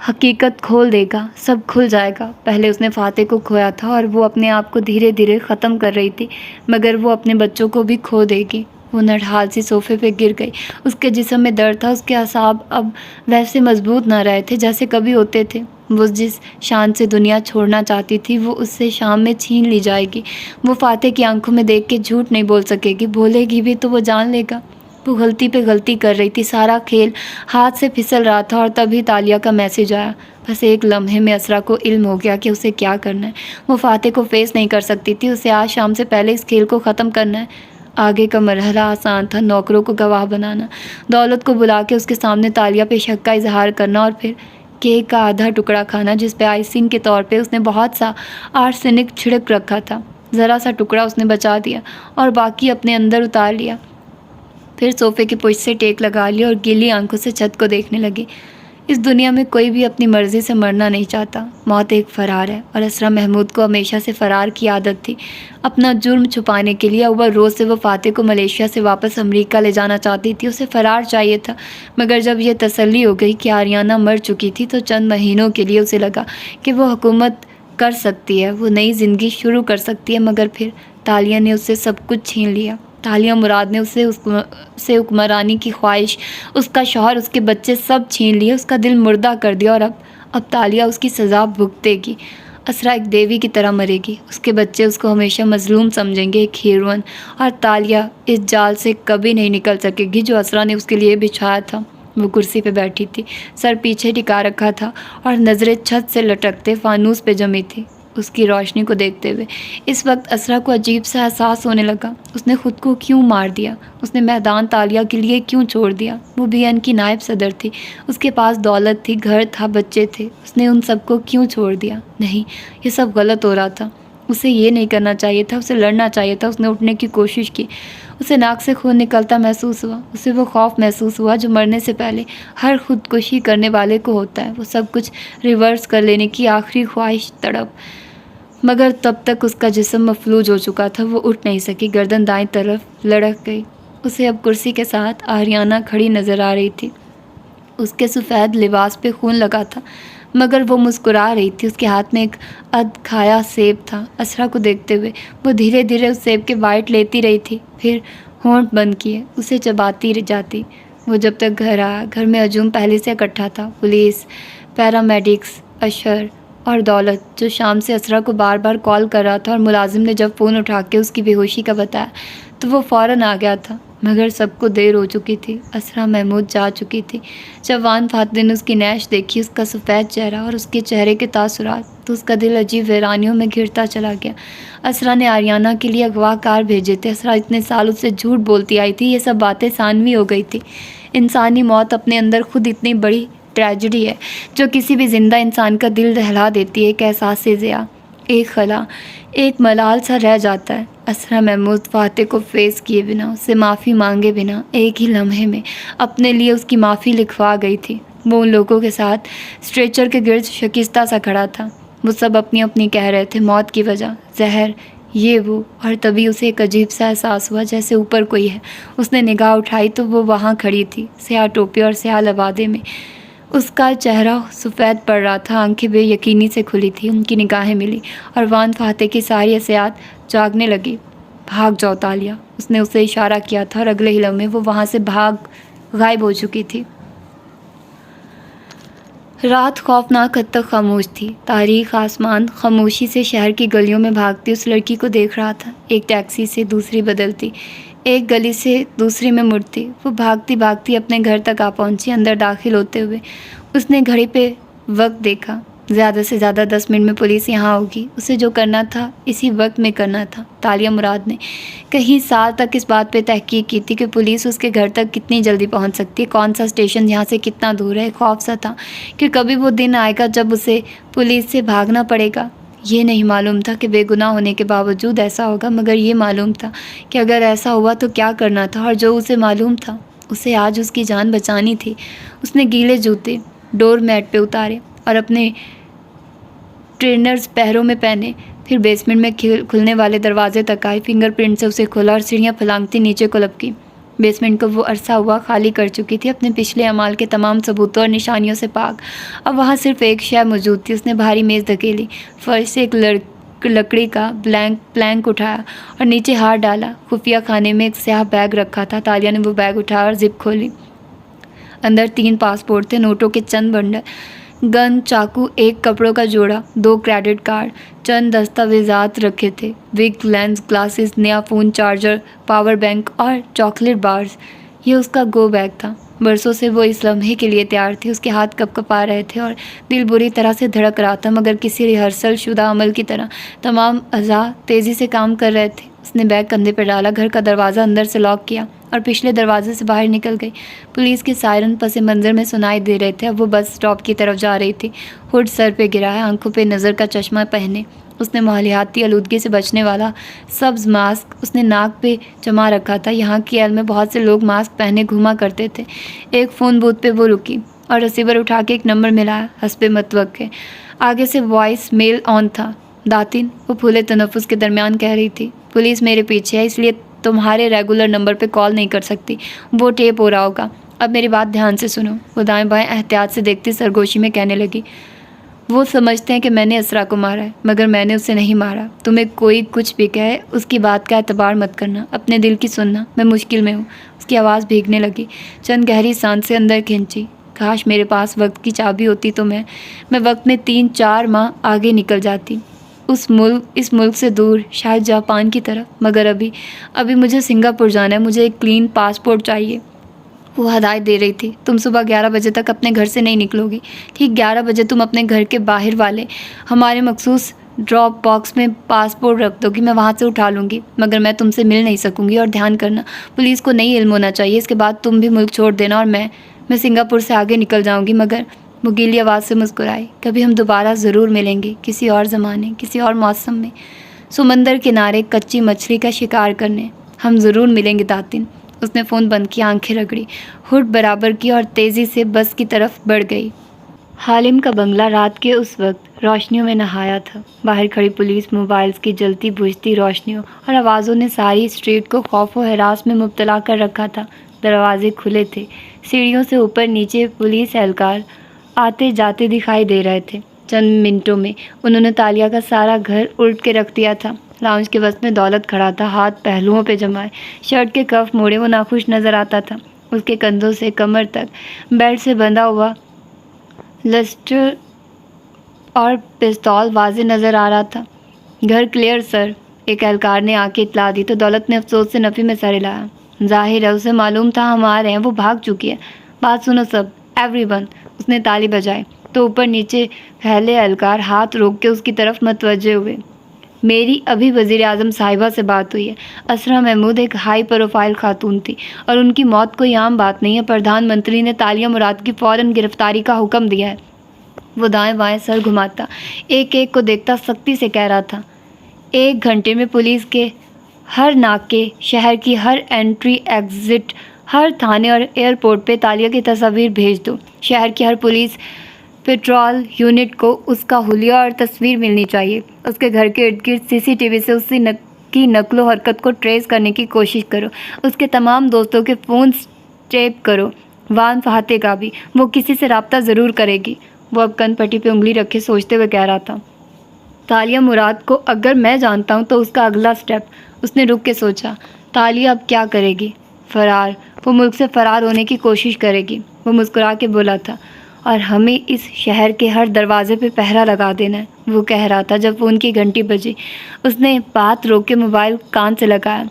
حقیقت کھول دے گا، سب کھل جائے گا۔ پہلے اس نے فاتح کو کھویا تھا اور وہ اپنے آپ کو دھیرے دھیرے ختم کر رہی تھی، مگر وہ اپنے بچوں کو بھی کھو دے گی۔ وہ نڈھال سی صوفے پہ گر گئی۔ اس کے جسم میں درد تھا، اس کے اعصاب اب ویسے مضبوط نہ رہے تھے جیسے کبھی ہوتے تھے۔ وہ جس شان سے دنیا چھوڑنا چاہتی تھی وہ اس سے شام میں چھین لی جائے گی۔ وہ فاتح کی آنکھوں میں دیکھ کے جھوٹ نہیں بول سکے گی، بولے گی بھی تو وہ جان لے گا۔ وہ غلطی پہ غلطی کر رہی تھی، سارا کھیل ہاتھ سے پھسل رہا تھا، اور تبھی تالیہ کا میسج آیا۔ بس ایک لمحے میں اسرا کو علم ہو گیا کہ اسے کیا کرنا ہے۔ وہ فاتح کو فیس نہیں کر سکتی تھی، اسے آج شام سے پہلے اس کھیل کو ختم کرنا ہے۔ آگے کا مرحلہ آسان تھا، نوکروں کو گواہ بنانا، دولت کو بلا کے اس کے سامنے تالیہ پہ شک کا اظہار کرنا، اور پھر کیک کا آدھا ٹکڑا کھانا جس پہ آئسنگ کے طور پہ اس نے بہت سا آرسینک چھڑک رکھا تھا۔ ذرا سا ٹکڑا اس نے بچا دیا اور باقی اپنے اندر اتار لیا۔ پھر صوفے کی پشت سے ٹیک لگا لی اور گیلی آنکھوں سے چھت کو دیکھنے لگی۔ اس دنیا میں کوئی بھی اپنی مرضی سے مرنا نہیں چاہتا، موت ایک فرار ہے، اور اسرا محمود کو ہمیشہ سے فرار کی عادت تھی۔ اپنا جرم چھپانے کے لیے اوور روز سے وہ فاتح کو ملیشیا سے واپس امریکہ لے جانا چاہتی تھی، اسے فرار چاہیے تھا۔ مگر جب یہ تسلی ہو گئی کہ آریانہ مر چکی تھی تو چند مہینوں کے لیے اسے لگا کہ وہ حکومت کر سکتی ہے، وہ نئی زندگی شروع کر سکتی ہے۔ مگر پھر تالیہ نے اس سے سب کچھ چھین لیا۔ تالیہ مراد نے اسے حکمرانی کی خواہش، اس کا شوہر، اس کے بچے سب چھین لیے، اس کا دل مردہ کر دیا، اور اب تالیہ اس کی سزا بھگتے گی۔ اسرا ایک دیوی کی طرح مرے گی، اس کے بچے اس کو ہمیشہ مظلوم سمجھیں گے، ایک ہیروئن، اور تالیہ اس جال سے کبھی نہیں نکل سکے گی جو اسرا نے اس کے لیے بچھایا تھا۔ وہ کرسی پہ بیٹھی تھی، سر پیچھے ٹکا رکھا تھا اور نظریں چھت سے لٹکتے فانوس پہ جمی تھی اس کی روشنی کو دیکھتے ہوئے۔ اس وقت اسرا کو عجیب سا احساس ہونے لگا، اس نے خود کو کیوں مار دیا؟ اس نے میدان تالیہ کے لیے کیوں چھوڑ دیا؟ وہ بی این کی نائب صدر تھی، اس کے پاس دولت تھی، گھر تھا، بچے تھے، اس نے ان سب کو کیوں چھوڑ دیا؟ نہیں، یہ سب غلط ہو رہا تھا، اسے یہ نہیں کرنا چاہیے تھا، اسے لڑنا چاہیے تھا۔ اس نے اٹھنے کی کوشش کی، اسے ناک سے خون نکلتا محسوس ہوا، اسے وہ خوف محسوس ہوا جو مرنے سے پہلے ہر خودکشی کرنے والے کو ہوتا ہے، وہ سب کچھ ریورس کر لینے کی آخری خواہش، تڑپ۔ مگر تب تک اس کا جسم مفلوج ہو چکا تھا، وہ اٹھ نہیں سکی، گردن دائیں طرف لڑک گئی۔ اسے اب کرسی کے ساتھ آریانہ کھڑی نظر آ رہی تھی، اس کے سفید لباس پہ خون لگا تھا، مگر وہ مسکرا رہی تھی، اس کے ہاتھ میں ایک ادھ کھایا سیب تھا۔ اسرا کو دیکھتے ہوئے وہ دھیرے دھیرے اس سیب کے بائٹ لیتی رہی تھی، پھر ہونٹ بند کیے اسے چباتی جاتی۔ وہ جب تک گھر آیا، گھر میں ہجوم پہلے سے اکٹھا تھا، پولیس، پیرامیڈکس، اشر اور دولت، جو شام سے اسرا کو بار بار کال کر رہا تھا، اور ملازم نے جب فون اٹھا کے اس کی بے ہوشی کا بتایا تو وہ فوراً آ گیا تھا۔ مگر سب کو دیر ہو چکی تھی، اسرا محمود جا چکی تھی۔ جب وان فاتح نے اس کی نیش دیکھی، اس کا سفید چہرہ اور اس کے چہرے کے تاثرات، تو اس کا دل عجیب ویرانیوں میں گھرتا چلا گیا۔ اسرا نے آریانہ کے لیے اغوا کار بھیجے تھے، اسرا اتنے سال اس سے جھوٹ بولتی آئی تھی، یہ سب باتیں ثانوی ہو گئی تھی۔ انسانی موت اپنے اندر خود اتنی بڑی ٹریجڈی ہے جو کسی بھی زندہ انسان کا دل دہلا دیتی ہے، ایک احساس ضیاء، ایک خلا، ایک ملال سا رہ جاتا ہے۔ اسرا محمود فاتح کو فیس کیے بنا، اس سے معافی مانگے بنا، ایک ہی لمحے میں اپنے لیے اس کی معافی لکھوا گئی تھی۔ وہ ان لوگوں کے ساتھ اسٹریچر کے گرد شکستہ سا کھڑا تھا، وہ سب اپنی اپنی کہہ رہے تھے، موت کی وجہ، زہر، یہ وہ، اور تبھی اسے ایک عجیب سا احساس ہوا جیسے اوپر کوئی ہے۔ اس نے نگاہ اٹھائی تو وہ وہاں کھڑی تھی، سیاہ ٹوپی اور سیاہ لبادے میں، اس کا چہرہ سفید پڑ رہا تھا، آنکھیں بے یقینی سے کھلی تھی، ان کی نگاہیں ملی اور وان فاتح کی ساری حسیات جاگنے لگی۔ بھاگ جاؤ تالیہ، اس نے اسے اشارہ کیا تھا، اور اگلے ہی لمحے وہ وہاں سے غائب ہو چکی تھی۔ رات خوفناک حد تک خاموش تھی، تاریک آسمان خاموشی سے شہر کی گلیوں میں بھاگتی اس لڑکی کو دیکھ رہا تھا، ایک ٹیکسی سے دوسری بدلتی، ایک گلی سے دوسری میں مڑتی۔ وہ بھاگتی بھاگتی اپنے گھر تک آ پہنچی۔ اندر داخل ہوتے ہوئے اس نے گھڑی پہ وقت دیکھا، زیادہ سے زیادہ 10 منٹ میں پولیس یہاں ہوگی، اسے جو کرنا تھا اسی وقت میں کرنا تھا۔ تالیہ مراد نے کئی سال تک اس بات پہ تحقیق کی تھی کہ پولیس اس کے گھر تک کتنی جلدی پہنچ سکتی ہے، کون سا اسٹیشن یہاں سے کتنا دور ہے۔ خوف سا تھا کہ کبھی وہ دن آئے گا جب اسے پولیس سے بھاگنا پڑے گا۔ یہ نہیں معلوم تھا کہ بے گناہ ہونے کے باوجود ایسا ہوگا، مگر یہ معلوم تھا کہ اگر ایسا ہوا تو کیا کرنا تھا، اور جو اسے معلوم تھا، اسے آج اس کی جان بچانی تھی۔ اس نے گیلے جوتے ڈور میٹ پہ اتارے اور اپنے ٹرینرز پیروں میں پہنے، پھر بیسمنٹ میں کھلنے والے دروازے تک آئی، فنگر پرنٹ سے اسے کھولا اور سیڑھیاں پھلانگتی نیچے کو لپکی۔ بیسمنٹ کو وہ عرصہ ہوا خالی کر چکی تھی، اپنے پچھلے اعمال کے تمام ثبوتوں اور نشانیوں سے پاک۔ اب وہاں صرف ایک شے موجود تھی۔ اس نے بھاری میز دھکیلی، فرش سے ایک لکڑی کا پلینک اٹھایا اور نیچے ہاتھ ڈالا۔ خفیہ خانے میں ایک سیاہ بیگ رکھا تھا۔ تالیہ نے وہ بیگ اٹھایا اور زپ کھولی۔ اندر 3 پاسپورٹ تھے، نوٹوں کے چند بنڈل، گن، چاقو، ایک کپڑوں کا جوڑا، 2 کریڈٹ کارڈ، چند دستاویزات رکھے تھے، وگ، لینس، گلاسز، نیا فون، چارجر، پاور بینک اور چاکلیٹ بارز۔ یہ اس کا گو بیگ تھا۔ برسوں سے وہ اس لمحے کے لیے تیار تھی۔ اس کے ہاتھ کپا رہے تھے اور دل بری طرح سے دھڑک رہا تھا، مگر کسی ریہرسل شدہ عمل کی طرح تمام اعضاء تیزی سے کام کر رہے تھے۔ اس نے بیگ کندھے پر ڈالا، گھر کا دروازہ اندر سے لاک کیا اور پچھلے دروازے سے باہر نکل گئی۔ پولیس کے سائرن پس منظر میں سنائی دے رہے تھے۔ اب وہ بس اسٹاپ کی طرف جا رہی تھی۔ ہوڈ سر پہ گرا ہے، آنکھوں پہ نظر کا چشمہ پہنے۔ اس نے ماحولیاتی آلودگی سے بچنے والا سبز ماسک اس نے ناک پہ جما رکھا تھا۔ یہاں کی ایل میں بہت سے لوگ ماسک پہنے گھوما کرتے تھے۔ ایک فون بوتھ پہ وہ رکی اور ریسیور اٹھا کے ایک نمبر ملایا۔ حسب متوقع آگے سے وائس میل آن تھا۔ داتن، وہ پھولے تنفس کے درمیان کہہ رہی تھی، پولیس میرے پیچھے ہے، اس لیے تمہارے ریگولر نمبر پہ کال نہیں کر سکتی۔ وہ ٹیپ ہو رہا ہوگا۔ اب میری بات دھیان سے سنو۔ وہ دائیں بائیں احتیاط سے دیکھتی سرگوشی میں کہنے لگی، وہ سمجھتے ہیں کہ میں نے اسرا کو مارا ہے، مگر میں نے اسے نہیں مارا۔ تمہیں کوئی کچھ بھی کہے، اس کی بات کا اعتبار مت کرنا، اپنے دل کی سننا۔ میں مشکل میں ہوں۔ اس کی آواز بھیگنے لگی۔ چند گہری سانسیں اندر کھینچی۔ کاش میرے پاس وقت کی چابی ہوتی تو میں وقت میں 3-4 ماہ آگے نکل جاتی، اس ملک سے دور، شاید جاپان کی طرف، مگر ابھی مجھے سنگاپور جانا ہے۔ مجھے ایک کلین پاسپورٹ چاہیے۔ وہ ہدایت دے رہی تھی، تم صبح 11 بجے تک اپنے گھر سے نہیں نکلو گی۔ ٹھیک 11 بجے تم اپنے گھر کے باہر والے ہمارے مخصوص ڈراپ باکس میں پاسپورٹ رکھ دو گی، میں وہاں سے اٹھا لوں گی، مگر میں تم سے مل نہیں سکوں گی۔ اور دھیان کرنا، پولیس کو نہیں علم ہونا چاہیے۔ اس کے بعد تم بھی ملک چھوڑ دینا اور میں سنگاپور سے آگے نکل جاؤں گی۔ مگر وہ گیلی آواز سے مسکرائی، کبھی ہم دوبارہ ضرور ملیں گے، کسی اور زمانے، کسی اور موسم میں، سمندر کنارے کچی مچھلی کا شکار کرنے۔ ہم ضرور ملیں گے داتن۔ اس نے فون بند کیا، آنکھیں رگڑی، ہوڈ برابر کی اور تیزی سے بس کی طرف بڑھ گئی۔ حالم کا بنگلہ رات کے اس وقت روشنیوں میں نہایا تھا۔ باہر کھڑی پولیس، موبائلز کی جلتی بجھتی روشنیوں اور آوازوں نے ساری اسٹریٹ کو خوف و ہراس میں مبتلا کر رکھا تھا۔ دروازے کھلے تھے، سیڑھیوں سے اوپر نیچے پولیس اہلکار آتے جاتے دکھائی دے رہے تھے۔ چند منٹوں میں انہوں نے تالیہ کا سارا گھر الٹ کے رکھ دیا تھا۔ لاؤنج کے وسط میں دولت کھڑا تھا، ہاتھ پہلوؤں پہ جمائے، شرٹ کے کف موڑے، وہ ناخوش نظر آتا تھا۔ اس کے کندھوں سے کمر تک بیلٹ سے بندھا ہوا لسٹر اور پستول واضح نظر آ رہا تھا۔ گھر کلیئر سر، ایک اہلکار نے آ کے اطلاع دی تو دولت نے افسوس سے نفی میں سر ہلایا۔ ظاہر ہے اسے معلوم تھا ہم آ رہے ہیں، وہ بھاگ چکی ہے۔ بات سنو سب، ایوری ون۔ اس نے تالی بجائی تو اوپر نیچے پھیلے اہلکار ہاتھ روک کے اس کی طرف متوجہ ہوئے۔ میری ابھی وزیر اعظم صاحبہ سے بات ہوئی ہے۔ اسرا محمود ایک ہائی پروفائل خاتون تھی اور ان کی موت کوئی عام بات نہیں ہے۔ پردھان منتری نے تالیہ مراد کی فوراً گرفتاری کا حکم دیا ہے۔ وہ دائیں بائیں سر گھماتا، ایک ایک کو دیکھتا، سختی سے کہہ رہا تھا، 1 گھنٹے میں پولیس کے ہر ناکے، شہر کی ہر انٹری ایگزٹ، ہر تھانے اور ایئرپورٹ پہ تالیہ کی تصاویر بھیج دو۔ شہر کی ہر پولیس پیٹرول یونٹ کو اس کا حلیہ اور تصویر ملنی چاہیے۔ اس کے گھر کے ارد گرد CCTV سے اس کی نقل و حرکت کو ٹریس کرنے کی کوشش کرو۔ اس کے تمام دوستوں کے فونز ٹیپ کرو، وان فاتح کا بھی، وہ کسی سے رابطہ ضرور کرے گی۔ وہ اب کن پٹی پہ انگلی رکھے سوچتے ہوئے کہہ رہا تھا، تالیہ مراد کو اگر میں جانتا ہوں تو اس کا اگلا سٹیپ۔ اس نے رک کے سوچا، تالیہ اب کیا کرے گی؟ فرار۔ وہ ملک سے فرار ہونے کی کوشش کرے گی۔ وہ مسکرا کے بولا تھا، اور ہمیں اس شہر کے ہر دروازے پہ پہرا لگا دینا ہے۔ وہ کہہ رہا تھا جب فون کی گھنٹی بجی۔ اس نے بات روک کے موبائل کان سے لگایا۔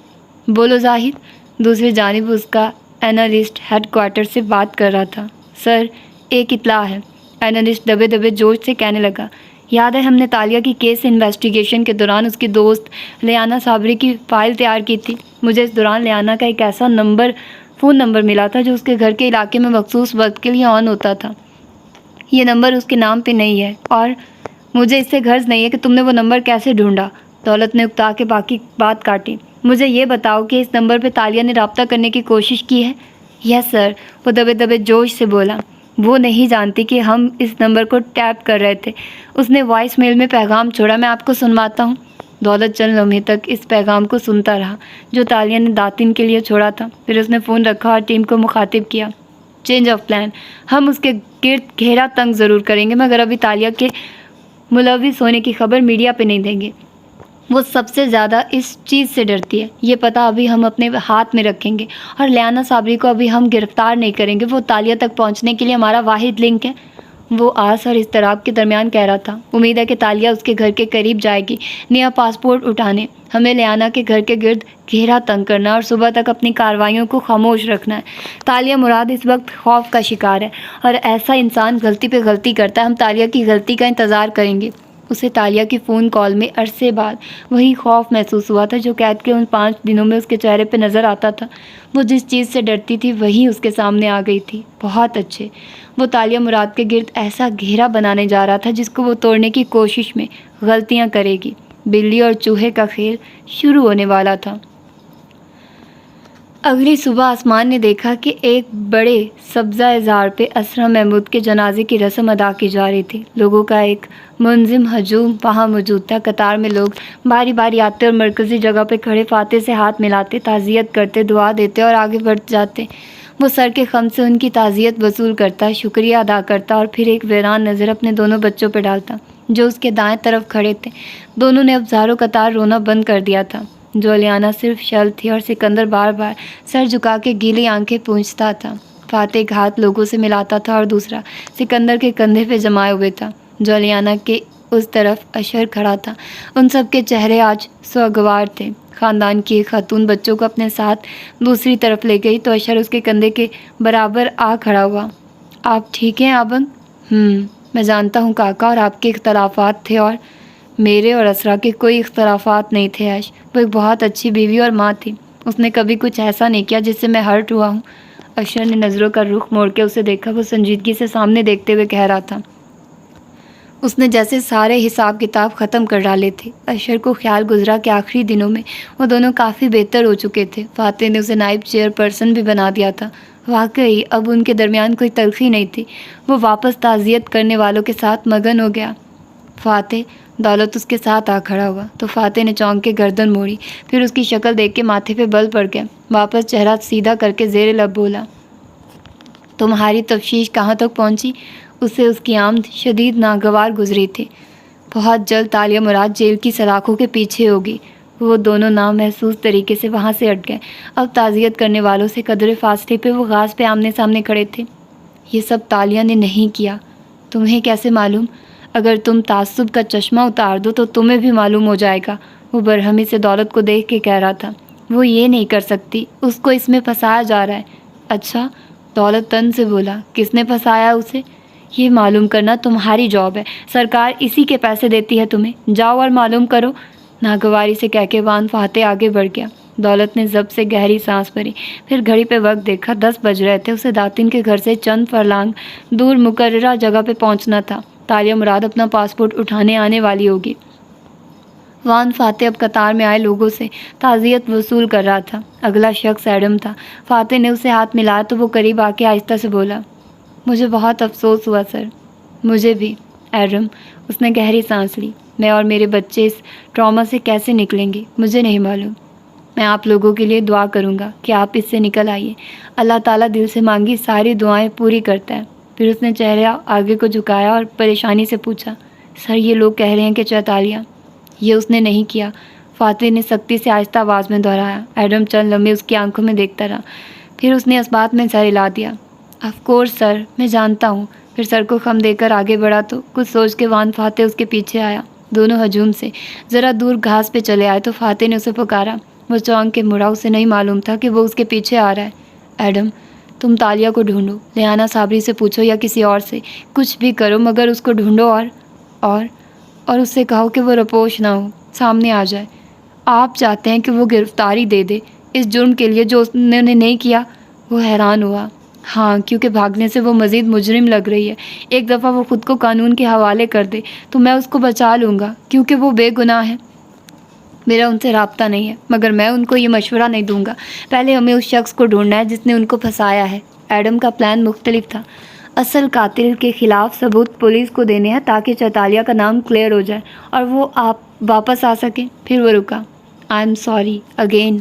بولو زاہد۔ دوسری جانب اس کا اینالسٹ ہیڈ کوارٹر سے بات کر رہا تھا۔ سر، ایک اطلاع ہے۔ اینالسٹ دبے دبے جوش سے کہنے لگا، یاد ہے ہم نے تالیہ کی کیس انویسٹیگیشن کے دوران اس کی دوست لیانا صابری کی فائل تیار کی تھی۔ مجھے اس دوران لیانا کا ایک ایسا فون نمبر ملا تھا جو اس کے گھر کے علاقے میں مخصوص وقت کے لیے آن ہوتا تھا۔ یہ نمبر اس کے نام پہ نہیں ہے اور مجھے اس سے غرض نہیں ہے کہ تم نے وہ نمبر کیسے ڈھونڈا۔ دولت نے اکتا کے باقی بات کاٹی۔ مجھے یہ بتاؤ کہ اس نمبر پہ تالیہ نے رابطہ کرنے کی کوشش کی ہے؟ یس سر، وہ دبے دبے جوش سے بولا۔ وہ نہیں جانتی کہ ہم اس نمبر کو ٹیپ کر رہے تھے۔ اس نے وائس میل میں پیغام چھوڑا، میں آپ کو سنواتا ہوں۔ دولت چند لمحے تک اس پیغام کو سنتا رہا جو تالیہ نے داتن کے لیے چھوڑا تھا۔ پھر اس نے فون رکھا اور ٹیم کو مخاطب کیا۔ چینج آف پلان، ہم اس کے گرد گھیرا تنگ ضرور کریں گے مگر ابھی تالیہ کے ملوث ہونے کی خبر میڈیا پہ نہیں دیں گے۔ وہ سب سے زیادہ اس چیز سے ڈرتی ہے، یہ پتہ ابھی ہم اپنے ہاتھ میں رکھیں گے اور لیانہ صابری کو ابھی ہم گرفتار نہیں کریں گے۔ وہ تالیہ تک پہنچنے کے لیے ہمارا واحد لنک ہے۔ وہ آس اور اضطراب کے درمیان کہہ رہا تھا۔ امید ہے کہ تالیہ اس کے گھر کے قریب جائے گی نیا پاسپورٹ اٹھانے۔ ہمیں لیانہ کے گھر کے گرد گھیرا تنگ کرنا اور صبح تک اپنی کارروائیوں کو خاموش رکھنا ہے۔ تالیہ مراد اس وقت خوف کا شکار ہے اور ایسا انسان غلطی پہ غلطی کرتا ہے۔ ہم تالیہ کی غلطی کا انتظار کریں گے۔ اسے تالیہ کی فون کال میں عرصے بعد وہی خوف محسوس ہوا تھا جو قید کے ان 5 دنوں میں اس کے چہرے پہ نظر آتا تھا۔ وہ جس چیز سے ڈرتی تھی وہی اس کے سامنے آ گئی تھی۔ بہت اچھے، وہ تالیہ مراد کے گرد ایسا گھیرا بنانے جا رہا تھا جس کو وہ توڑنے کی کوشش میں غلطیاں کرے گی۔ بلی اور چوہے کا کھیل شروع ہونے والا تھا۔ اگلی صبح آسمان نے دیکھا کہ ایک بڑے سبزہ اظہار پہ اسرا محمود کے جنازے کی رسم ادا کی جا رہی تھی۔ لوگوں کا ایک منظم ہجوم وہاں موجود تھا۔ قطار میں لوگ باری باری آتے اور مرکزی جگہ پہ کھڑے فاتح سے ہاتھ ملاتے، تعزیت کرتے، دعا دیتے اور آگے بڑھ جاتے۔ وہ سر کے خم سے ان کی تعزیت وصول کرتا، شکریہ ادا کرتا اور پھر ایک ویران نظر اپنے دونوں بچوں پہ ڈالتا جو اس کے دائیں طرف کھڑے تھے۔ دونوں نے اب زاروں قطار رونا بند کر دیا تھا۔ جو لیانہ صرف شل تھی اور سکندر بار بار سر جھکا کے گیلی آنکھیں پونچھتا تھا۔ فاتح ایک ہاتھ لوگوں سے ملاتا تھا اور دوسرا سکندر کے کندھے پہ جمائے ہوئے تھا۔ جو لیانہ کے اس طرف اشر کھڑا تھا۔ ان سب کے چہرے آج سوگوار تھے۔ خاندان کی ایک خاتون بچوں کو اپنے ساتھ دوسری طرف لے گئی تو اشر اس کے کندھے کے برابر آ کھڑا ہوا۔ آپ ٹھیک ہیں آبنگ؟ میں جانتا ہوں کاکا، اور آپ کے اختلافات تھے اور میرے اور اسرا کے کوئی اختلافات نہیں تھے ایش۔ وہ ایک بہت اچھی بیوی اور ماں تھی۔ اس نے کبھی کچھ ایسا نہیں کیا جس سے میں ہرٹ ہوا ہوں۔ اشر نے نظروں کا رخ موڑ کے اسے دیکھا۔ وہ سنجیدگی سے سامنے دیکھتے ہوئے کہہ رہا تھا۔ اس نے جیسے سارے حساب کتاب ختم کر ڈالے تھے۔ اشر کو خیال گزرا کہ آخری دنوں میں وہ دونوں کافی بہتر ہو چکے تھے۔ فاتح نے اسے نائب چیئر پرسن بھی بنا دیا تھا۔ واقعی اب ان کے درمیان کوئی تلخی نہیں تھی۔ وہ واپس تعزیت کرنے والوں کے ساتھ مگن ہو گیا۔ فاتح، دولت اس کے ساتھ آ کھڑا ہوا تو فاتح نے چونک کے گردن موڑی، پھر اس کی شکل دیکھ کے ماتھے پہ بل پڑ گیا۔ واپس چہرہ سیدھا کر کے زیر لب بولا، تمہاری تفتیش کہاں تک پہنچی؟ اسے اس کی آمد شدید ناگوار گزری تھی۔ بہت جلد تالیہ مراد جیل کی سلاخوں کے پیچھے ہوگی۔ وہ دونوں نامحسوس طریقے سے وہاں سے ہٹ گئے۔ اب تعزیت کرنے والوں سے قدرے فاصلے پہ وہ غاز پہ آمنے سامنے کھڑے تھے۔ یہ سب تالیہ نے نہیں کیا۔ تمہیں کیسے معلوم؟ اگر تم تعصب کا چشمہ اتار دو تو تمہیں بھی معلوم ہو جائے گا، وہ برہمی سے دولت کو دیکھ کے کہہ رہا تھا۔ وہ یہ نہیں کر سکتی، اس کو اس میں پھنسایا جا رہا ہے۔ اچھا، دولت تن سے بولا، کس نے پھنسایا اسے؟ یہ معلوم کرنا تمہاری جاب ہے، سرکار اسی کے پیسے دیتی ہے تمہیں، جاؤ اور معلوم کرو۔ ناگواری سے کہہ کے وان فاتح آگے بڑھ گیا۔ دولت نے ضبط سے گہری سانس بھری، پھر گھڑی پہ وقت دیکھا۔ 10 بج رہے تھے۔ اسے داتن کے گھر سے چند فرلانگ دور مقررہ جگہ پہ پہنچنا تھا۔ تالیہ مراد اپنا پاسپورٹ اٹھانے آنے والی ہوگی۔ وان فاتح اب قطار میں آئے لوگوں سے تعزیت وصول کر رہا تھا۔ اگلا شخص ایڈم تھا۔ فاتح نے اسے ہاتھ ملایا تو وہ قریب آ کے آہستہ سے بولا، مجھے بہت افسوس ہوا سر۔ مجھے بھی ایڈم، اس نے گہری سانس لی۔ میں اور میرے بچے اس ٹراما سے کیسے نکلیں گے مجھے نہیں معلوم۔ میں آپ لوگوں کے لیے دعا کروں گا کہ آپ اس سے نکل آئیے۔ اللہ تعالیٰ دل سے مانگی ساری دعائیں پوری کرتا ہے۔ پھر اس نے چہرہ آگے کو جھکایا اور پریشانی سے پوچھا، سر یہ لوگ کہہ رہے ہیں کہ چیتالیہ۔ یہ اس نے نہیں کیا، فاتح نے سختی سے آہستہ آواز میں دہرایا۔ ایڈم چند لمحے اس کی آنکھوں میں دیکھتا رہا، پھر اس نے اس بات میں سر ہلا دیا۔ آف کورس سر، میں جانتا ہوں۔ پھر سر کو خم دے کر آگے بڑھا تو کچھ سوچ کے وان فاتح اس کے پیچھے آیا۔ دونوں ہجوم سے ذرا دور گھاس پہ چلے آئے تو فاتح نے اسے پکارا۔ وہ چونک کے مڑا، اسے نہیں معلوم تھا کہ وہ اس کے پیچھے آ رہا ہے۔ ایڈم، تم تالیہ کو ڈھونڈو، لیانہ صابری سے پوچھو یا کسی اور سے، کچھ بھی کرو مگر اس کو ڈھونڈو اور اس سے کہو کہ وہ رپوش نہ ہو، سامنے آ جائے۔ آپ چاہتے ہیں کہ وہ گرفتاری دے دے اس جرم کے لیے جو انہوں نے نہیں کیا؟ وہ حیران ہوا۔ ہاں، کیونکہ بھاگنے سے وہ مزید مجرم لگ رہی ہے۔ ایک دفعہ وہ خود کو قانون کے حوالے کر دے تو میں اس کو بچا لوں گا کیونکہ وہ بے گناہ ہے۔ میرا ان سے رابطہ نہیں ہے مگر میں ان کو یہ مشورہ نہیں دوں گا۔ پہلے ہمیں اس شخص کو ڈھونڈنا ہے جس نے ان کو پھنسایا ہے۔ ایڈم کا پلان مختلف تھا۔ اصل قاتل کے خلاف ثبوت پولیس کو دینے ہیں تاکہ چیتالیہ کا نام کلیئر ہو جائے اور وہ آپ واپس آ سکیں۔ پھر وہ رکا۔ آئی ایم سوری اگین،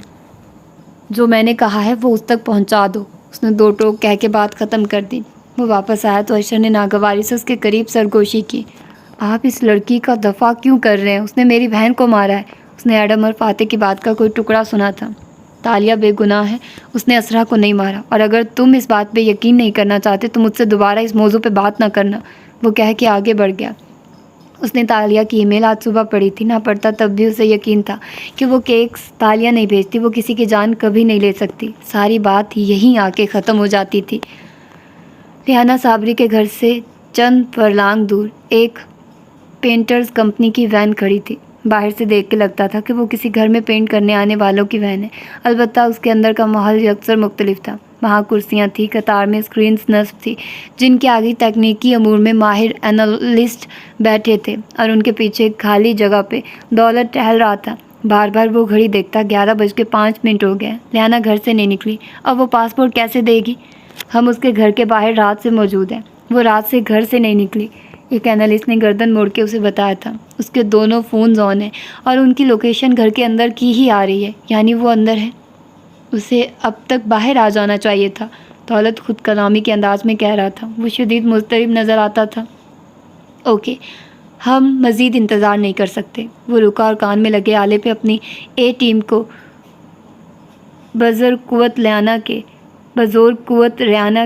جو میں نے کہا ہے وہ اس تک پہنچا دو۔ اس نے 2 ٹوک کہہ کے بات ختم کر دی۔ وہ واپس آیا تو اشر نے ناگواری سے اس کے قریب سرگوشی کی۔ آپ اس لڑکی کا دفاع کیوں کر رہے ہیں؟ اس نے میری بہن کو مارا ہے۔ اس نے ایڈم اور فاتح کی بات کا کوئی ٹکڑا سنا تھا۔ تالیہ بے گناہ ہے، اس نے اسرا کو نہیں مارا، اور اگر تم اس بات پہ یقین نہیں کرنا چاہتے تو مجھ سے دوبارہ اس موضوع پہ بات نہ کرنا۔ وہ کہہ کے آگے بڑھ گیا۔ اس نے تالیہ کی ای میل آج صبح پڑھی تھی، نہ پڑھتا تب بھی اسے یقین تھا کہ وہ کیکس تالیہ نہیں بھیجتی، وہ کسی کی جان کبھی نہیں لے سکتی۔ ساری بات یہیں آ کے ختم ہو جاتی تھی۔ ریحانہ صابری کے گھر سے چند فرلانگ دور ایک پینٹرز کمپنی کی وین کھڑی تھی۔ باہر سے دیکھ کے لگتا تھا کہ وہ کسی گھر میں پینٹ کرنے آنے والوں کی وین ہے، البتہ اس کے اندر کا ماحول یکسر مختلف تھا۔ وہاں کرسیاں تھیں، قطار میں اسکرینز نصب تھی جن کے آگے تکنیکی امور میں ماہر اینالسٹ بیٹھے تھے، اور ان کے پیچھے ایک خالی جگہ پہ دولت ٹہل رہا تھا۔ بار بار وہ گھڑی دیکھتا، 11:05 ہو گئے۔ ریحانہ گھر سے نہیں نکلی، اور وہ پاسپورٹ کیسے دے گی؟ ہم اس کے گھر کے باہر رات سے موجود ہیں۔ وہ رات سے گھر سے نہیں نکلی، ایک اینالسٹ نے گردن موڑ کے اسے بتایا تھا۔ اس کے دونوں فونز آن ہیں اور ان کی لوکیشن گھر کے اندر کی ہی آ رہی ہے، یعنی وہ اندر ہے۔ اسے اب تک باہر آ جانا چاہیے تھا، دولت خود کلامی کے انداز میں کہہ رہا تھا۔ وہ شدید مضطرب نظر آتا تھا۔ اوکے، ہم مزید انتظار نہیں کر سکتے۔ وہ رکا اور کان میں لگے آلے پہ اپنی اے ٹیم کو بزرگ قوت ریحانہ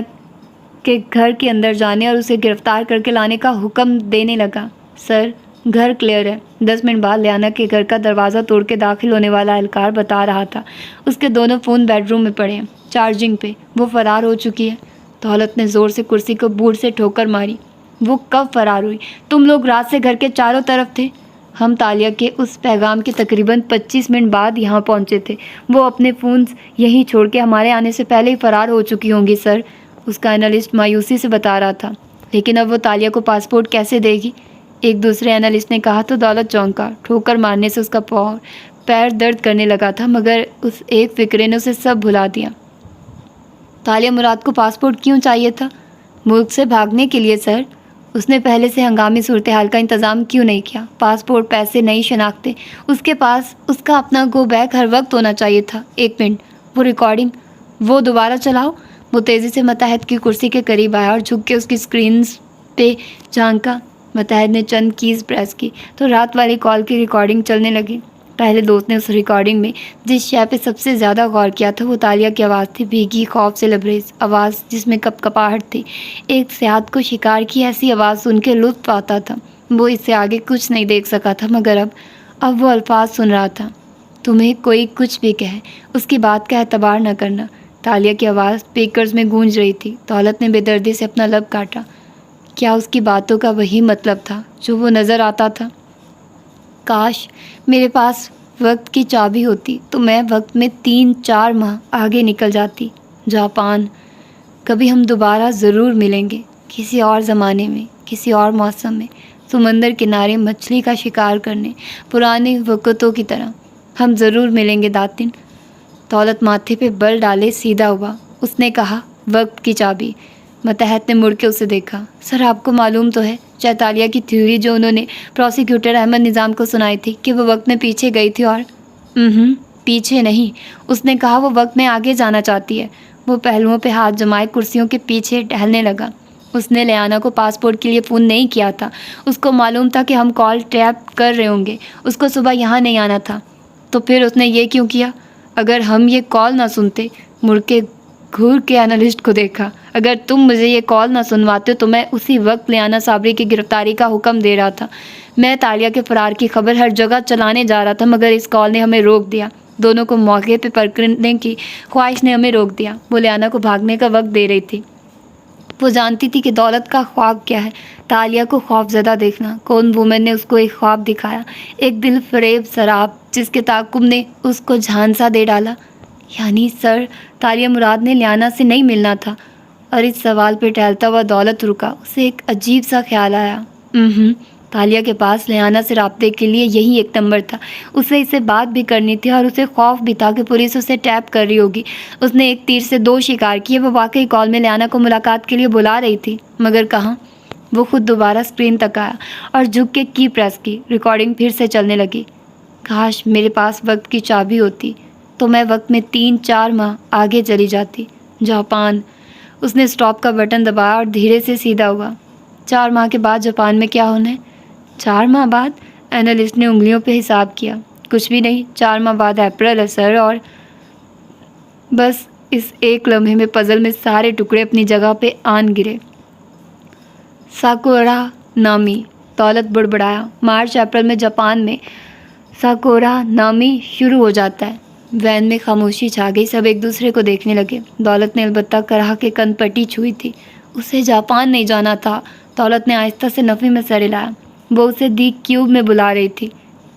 کے گھر کے اندر جانے اور اسے گرفتار کر کے لانے کا حکم دینے لگا۔ سر، گھر کلیئر ہے۔ 10 منٹ بعد ریحانہ کے گھر کا دروازہ توڑ کے داخل ہونے والا اہلکار بتا رہا تھا، اس کے دونوں فون بیڈ روم میں پڑے ہیں، چارجنگ پہ۔ وہ فرار ہو چکی ہے۔ دولت نے زور سے کرسی کو بوڑھ سے ٹھوکر ماری۔ وہ کب فرار ہوئی؟ تم لوگ رات سے گھر کے چاروں طرف تھے۔ ہم تالیہ کے اس پیغام کے تقریباً 25 منٹ بعد یہاں پہنچے تھے۔ وہ اپنے فونز یہیں چھوڑ کے ہمارے آنے سے پہلے ہی فرار ہو چکی ہوں گی سر، اس کا اینالسٹ مایوسی سے بتا رہا تھا۔ لیکن اب وہ تالیہ کو پاسپورٹ کیسے دے گی؟ ایک دوسرے اینالسٹ نے کہا تو دولت چونکا۔ ٹھوکر مارنے سے اس کا پیر درد کرنے لگا تھا، مگر اس ایک فکرے نے اسے سب بھلا دیا۔ تالیہ مراد کو پاسپورٹ کیوں چاہیے تھا؟ ملک سے بھاگنے کے لیے سر۔ اس نے پہلے سے ہنگامی صورتحال کا انتظام کیوں نہیں کیا؟ پاسپورٹ، پیسے، نئی شناختیں، اس کے پاس اس کا اپنا گو بیک ہر وقت ہونا چاہیے تھا۔ 1 منٹ، وہ ریکارڈنگ، وہ دوبارہ چلاؤ۔ وہ تیزی سے متحد کی کرسی کے قریب آیا اور جھک کے اس کی اسکرینز پہ جھانکا۔ متحد نے چند کیز پریس کی تو رات والی کال کی ریکارڈنگ چلنے لگی۔ پہلے دوست نے اس ریکارڈنگ میں جس شے پہ سب سے زیادہ غور کیا تھا وہ تالیہ کی آواز تھی، بھیگی، خوف سے لبریز آواز جس میں کپ کپاہٹ تھی۔ ایک صیاد کو شکار کی ایسی آواز سن کے لطف آتا تھا۔ وہ اس سے آگے کچھ نہیں دیکھ سکا تھا، مگر اب وہ الفاظ سن رہا تھا، تمہیں کوئی کچھ بھی کہے اس کی بات کا اعتبار نہ کرنا۔ تالیہ کی آواز اسپیکرز میں گونج رہی تھی۔ دولت نے بے دردی سے اپنا لب کاٹا۔ کیا اس کی باتوں کا وہی مطلب تھا جو وہ نظر آتا تھا؟ کاش میرے پاس وقت کی چابی ہوتی تو میں وقت میں 3-4 ماہ آگے نکل جاتی۔ جاپان، کبھی ہم دوبارہ ضرور ملیں گے، کسی اور زمانے میں، کسی اور موسم میں، سمندر کنارے مچھلی کا شکار کرنے، پرانے وقتوں کی طرح۔ ہم ضرور ملیں گے داتن۔ دولت ماتھے پہ بل ڈالے سیدھا ہوا۔ اس نے کہا، وقت کی چابی۔ متحد نے مڑ کے اسے دیکھا۔ سر، آپ کو معلوم تو ہے چیتالیہ کی تھیوری جو انہوں نے پروسیکیوٹر احمد نظام کو سنائی تھی کہ وہ وقت میں پیچھے گئی تھی اور پیچھے نہیں، اس نے کہا وہ وقت میں آگے جانا چاہتی ہے۔ وہ پہلوؤں پہ ہاتھ جمائے کرسیوں کے پیچھے ٹہلنے لگا۔ اس نے ریحانہ کو پاسپورٹ کے لیے فون نہیں کیا تھا۔ اس کو معلوم تھا کہ ہم کال ٹیپ کر رہے ہوں گے۔ اس کو صبح یہاں نہیں آنا تھا، تو پھر اس نے یہ کیوں کیا؟ اگر ہم یہ کال نہ سنتے، مڑ کے گھور کے اینالسٹ کو دیکھا، اگر تم مجھے یہ کال نہ سنواتے تو میں اسی وقت ریحانہ صابری کی گرفتاری کا حکم دے رہا تھا۔ میں تالیہ کے فرار کی خبر ہر جگہ چلانے جا رہا تھا، مگر اس کال نے ہمیں روک دیا۔ دونوں کو موقع پہ پکڑنے کی خواہش نے ہمیں روک دیا۔ وہ ریحانہ کو بھاگنے کا وقت دے رہی تھی۔ وہ جانتی تھی کہ دولت کا خواب کیا ہے، تالیہ کو خوف زدہ دیکھنا۔ کون وومن نے اس کو ایک خواب دکھایا، ایک دل فریب سراب جس کے تعاقب نے اس کو جھانسا دے ڈالا۔ یعنی سر، تالیہ مراد نے ریحانہ سے نہیں ملنا تھا؟ اور اس سوال پہ ٹہلتا ہوا دولت رکا۔ اسے ایک عجیب سا خیال آیا۔ تالیہ کے پاس لیانا سے رابطے کے لیے یہی ایک نمبر تھا. اسے اس سے بات بھی کرنی تھی اور اسے خوف بھی تھا کہ پولیس اسے ٹیپ کر رہی ہوگی. اس نے ایک تیر سے 2 شکار کیے. وہ واقعی کال میں لیانا کو ملاقات کے لیے بلا رہی تھی، مگر کہاں؟ وہ خود دوبارہ اسکرین تک آیا اور جھک کے کی پریس کی. ریکارڈنگ پھر سے چلنے لگی. کاش میرے پاس وقت کی چابی ہوتی تو میں وقت میں 3-4 ماہ آگے چلی جاتی. جاپان. اس نے اسٹاپ کا بٹن دبایا اور دھیرے سے سیدھا ہوا. 4 ماہ کے بعد جاپان میں کیا ہونا ہے؟ 4 ماہ بعد؟ اینالسٹ نے انگلیوں پہ حساب کیا. کچھ بھی نہیں. 4 ماہ بعد اپریل ہے سر. اور بس اس ایک لمحے میں پزل میں سارے ٹکڑے اپنی جگہ پہ آن گرے. ساکورا نامی. دولت بڑبڑایا. مارچ اپریل میں جاپان میں ساکورا نامی شروع ہو جاتا ہے. وین میں خاموشی چھا گئی. سب ایک دوسرے کو دیکھنے لگے. دولت نے البتہ کرہ کے کن پٹی چھوئی تھی. اسے جاپان نہیں جانا تھا. دولت نے آہستہ سے نفی میں سر ہلایا. وہ اسے دی کیوب میں بلا رہی تھی.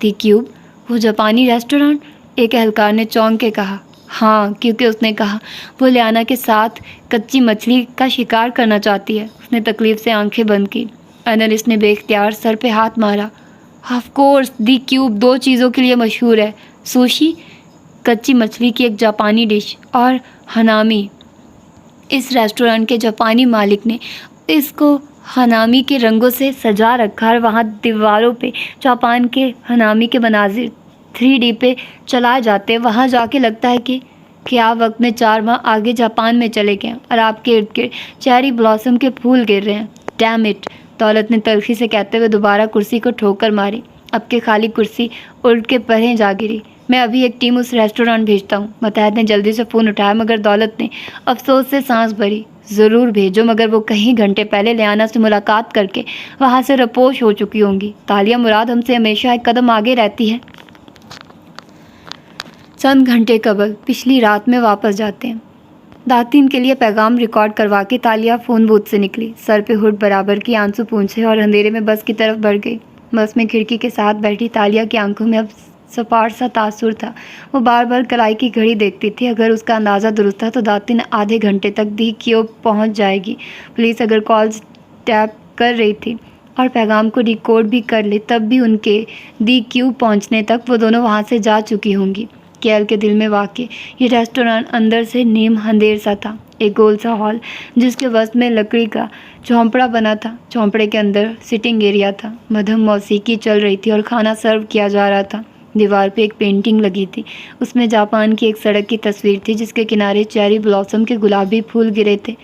دی کیوب؟ وہ جاپانی ریسٹورانٹ؟ ایک اہلکار نے چونک کے کہا. ہاں، کیونکہ اس نے کہا وہ لیانا کے ساتھ کچی مچھلی کا شکار کرنا چاہتی ہے. اس نے تکلیف سے آنکھیں بند کی. اینالسٹ نے بے اختیار سر پہ ہاتھ مارا. آف کورس دی کیوب 2 چیزوں کے لیے مشہور ہے: سوشی، کچی مچھلی کی ایک جاپانی ڈش، اور ہنامی. اس ریسٹورانٹ کے جاپانی مالک نے اس کو ہنامی کے رنگوں سے سجا رکھا اور وہاں دیواروں پہ جاپان کے ہنامی کے مناظر 3D پہ چلائے جاتے. وہاں جا کے لگتا ہے کہ آپ وقت میں 4 ماہ آگے جاپان میں چلے گئے اور آپ کے ارد گرد چیری بلاسم کے پھول گر رہے ہیں. Damn it! دولت نے تلخی سے کہتے ہوئے دوبارہ کرسی کو ٹھوکر ماری. اب کے خالی کرسی الٹ کے پرہیں جا گری. میں ابھی ایک ٹیم اس ریسٹورانٹ بھیجتا ہوں. متحد نے جلدی سے فون اٹھایا، مگر دولت نے افسوس سے سانس بھری. ضرور بھیجو، مگر وہ کئی گھنٹے پہلے لیانا سے ملاقات کر کے وہاں سے رپوش ہو چکی ہوں گی. تالیہ مراد ہم سے ہمیشہ ایک قدم آگے رہتی ہے. چند گھنٹے قبل پچھلی رات میں واپس جاتے ہیں. داتین کے لیے پیغام ریکارڈ کروا کے تالیہ فون بوتھ سے نکلی. سر پہ ہڈ برابر کی آنسو پونچھے اور اندھیرے میں بس کی طرف بڑھ گئی. بس میں کھڑکی کے ساتھ بیٹھی تالیہ کی آنکھوں میں اب سپاٹ سا تاثر تھا. وہ بار بار کلائی کی گھڑی دیکھتی تھی. اگر اس کا اندازہ درست تھا تو داتین آدھے گھنٹے تک دی کیوب پہنچ جائے گی. پولیس اگر کالز ٹیپ کر رہی تھی اور پیغام کو ریکارڈ بھی کر لے، تب بھی ان کے دی کیوب پہنچنے تک وہ دونوں وہاں سے جا چکی ہوں گی. کیل کے دل میں واقع یہ ریسٹورانٹ اندر سے نیم اندھیر سا تھا. ایک گول سا ہال جس کے وسط میں لکڑی کا جھونپڑا بنا تھا. جھونپڑے کے اندر سٹنگ ایریا تھا. مدھم موسیقی چل رہی تھی اور کھانا سرو کیا جا رہا تھا. دیوار پہ ایک پینٹنگ لگی تھی. اس میں جاپان کی ایک سڑک کی تصویر تھی جس کے کنارے چیری بلاسم کے گلابی پھول گرے تھے.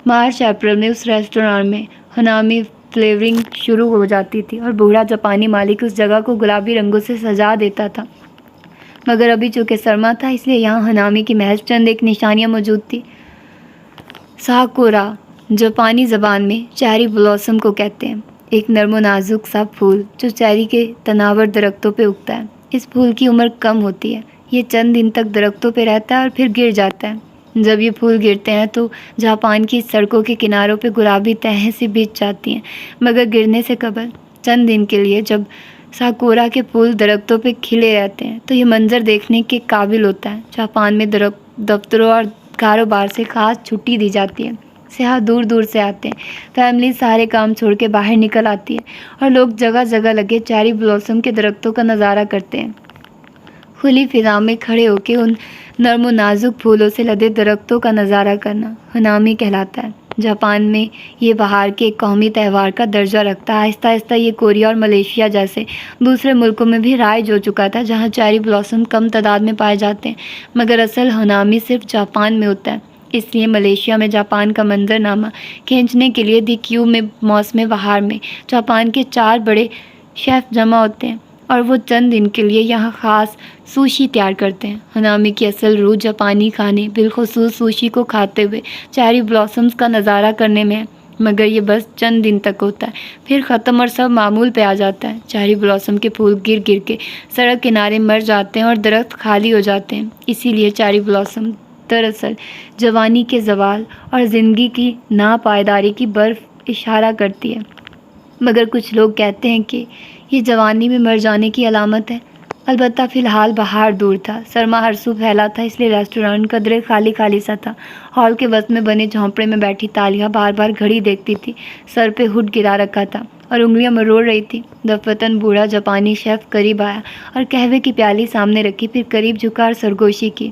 مارچ اپریل میں اس ریسٹورانٹ میں ہنامی فلیورنگ شروع ہو جاتی تھی اور بوڑھا جاپانی مالک اس جگہ کو گلابی رنگوں سے سجا دیتا تھا. مگر ابھی چونکہ سرما تھا، اس لیے یہاں ہنامی کی محض چند ایک نشانیاں موجود تھیں. ساکورا جاپانی زبان میں چیری بلاسم کو کہتے ہیں. ایک نرم و نازک سا پھول جو چیری کے تناور درختوں پہ اگتا ہے. اس پھول کی عمر کم ہوتی ہے. یہ چند دن تک درختوں پہ رہتا ہے اور پھر گر جاتا ہے. جب یہ پھول گرتے ہیں تو جاپان کی سڑکوں کے کناروں پہ گلابی تہیں سی بچھ جاتی ہیں. مگر گرنے سے قبل چند دن کے لیے جب ساکورا کے پھول درختوں پہ کھلے رہتے ہیں تو یہ منظر دیکھنے کے قابل ہوتا ہے. جاپان میں دفتروں اور کاروبار سے خاص چھٹی دی جاتی ہے. سیاح دور دور سے آتے ہیں. فیملی سارے کام چھوڑ کے باہر نکل آتی ہے اور لوگ جگہ جگہ لگے چیری بلاسم کے درختوں کا نظارہ کرتے ہیں. کھلی فضا میں کھڑے ہو کے ان نرم و نازک پھولوں سے لدے درختوں کا نظارہ کرنا ہنامی کہلاتا ہے. جاپان میں یہ بہار کے ایک قومی تہوار کا درجہ رکھتا ہے. آہستہ آہستہ یہ کوریا اور ملیشیا جیسے دوسرے ملکوں میں بھی رائج ہو چکا تھا جہاں چیری بلاسم کم تعداد میں پائے جاتے ہیں. مگر اصل ہنامی صرف جاپان میں ہوتا ہے. اس لیے ملیشیا میں جاپان کا منظرنامہ کھینچنے کے لیے دی کیوب میں موسم بہار میں جاپان کے 4 بڑے شیف جمع ہوتے ہیں اور وہ چند دن کے لیے یہاں خاص سوشی تیار کرتے ہیں. ہنامی کی اصل روح جاپانی کھانے، بالخصوص سوشی کو کھاتے ہوئے چیری بلاسمز کا نظارہ کرنے میں ہے. مگر یہ بس چند دن تک ہوتا ہے، پھر ختم اور سب معمول پہ آ جاتا ہے. چیری بلاسم کے پھول گر گر کے سڑک کنارے مر جاتے ہیں اور درخت خالی ہو جاتے ہیں. اسی لیے چیری بلاسم دراصل جوانی کے زوال اور زندگی کی ناپائیداری کی برف اشارہ کرتی ہے. مگر کچھ لوگ کہتے ہیں کہ یہ جوانی میں مر جانے کی علامت ہے. البتہ فی الحال باہر دور تھا، سرما ہر سو پھیلا تھا، اس لیے ریسٹورانٹ کا درے خالی خالی سا تھا۔ ہال کے وسط میں بنے جھونپڑے میں بیٹھی تالیہ بار بار گھڑی دیکھتی تھی، سر پہ ہڈ گرا رکھا تھا اور انگلیاں مروڑ رہی تھی۔ دفتن بوڑھا جاپانی شیف قریب آیا اور قہوے کی پیالی سامنے رکھی، پھر قریب جھکا اور سرگوشی کی۔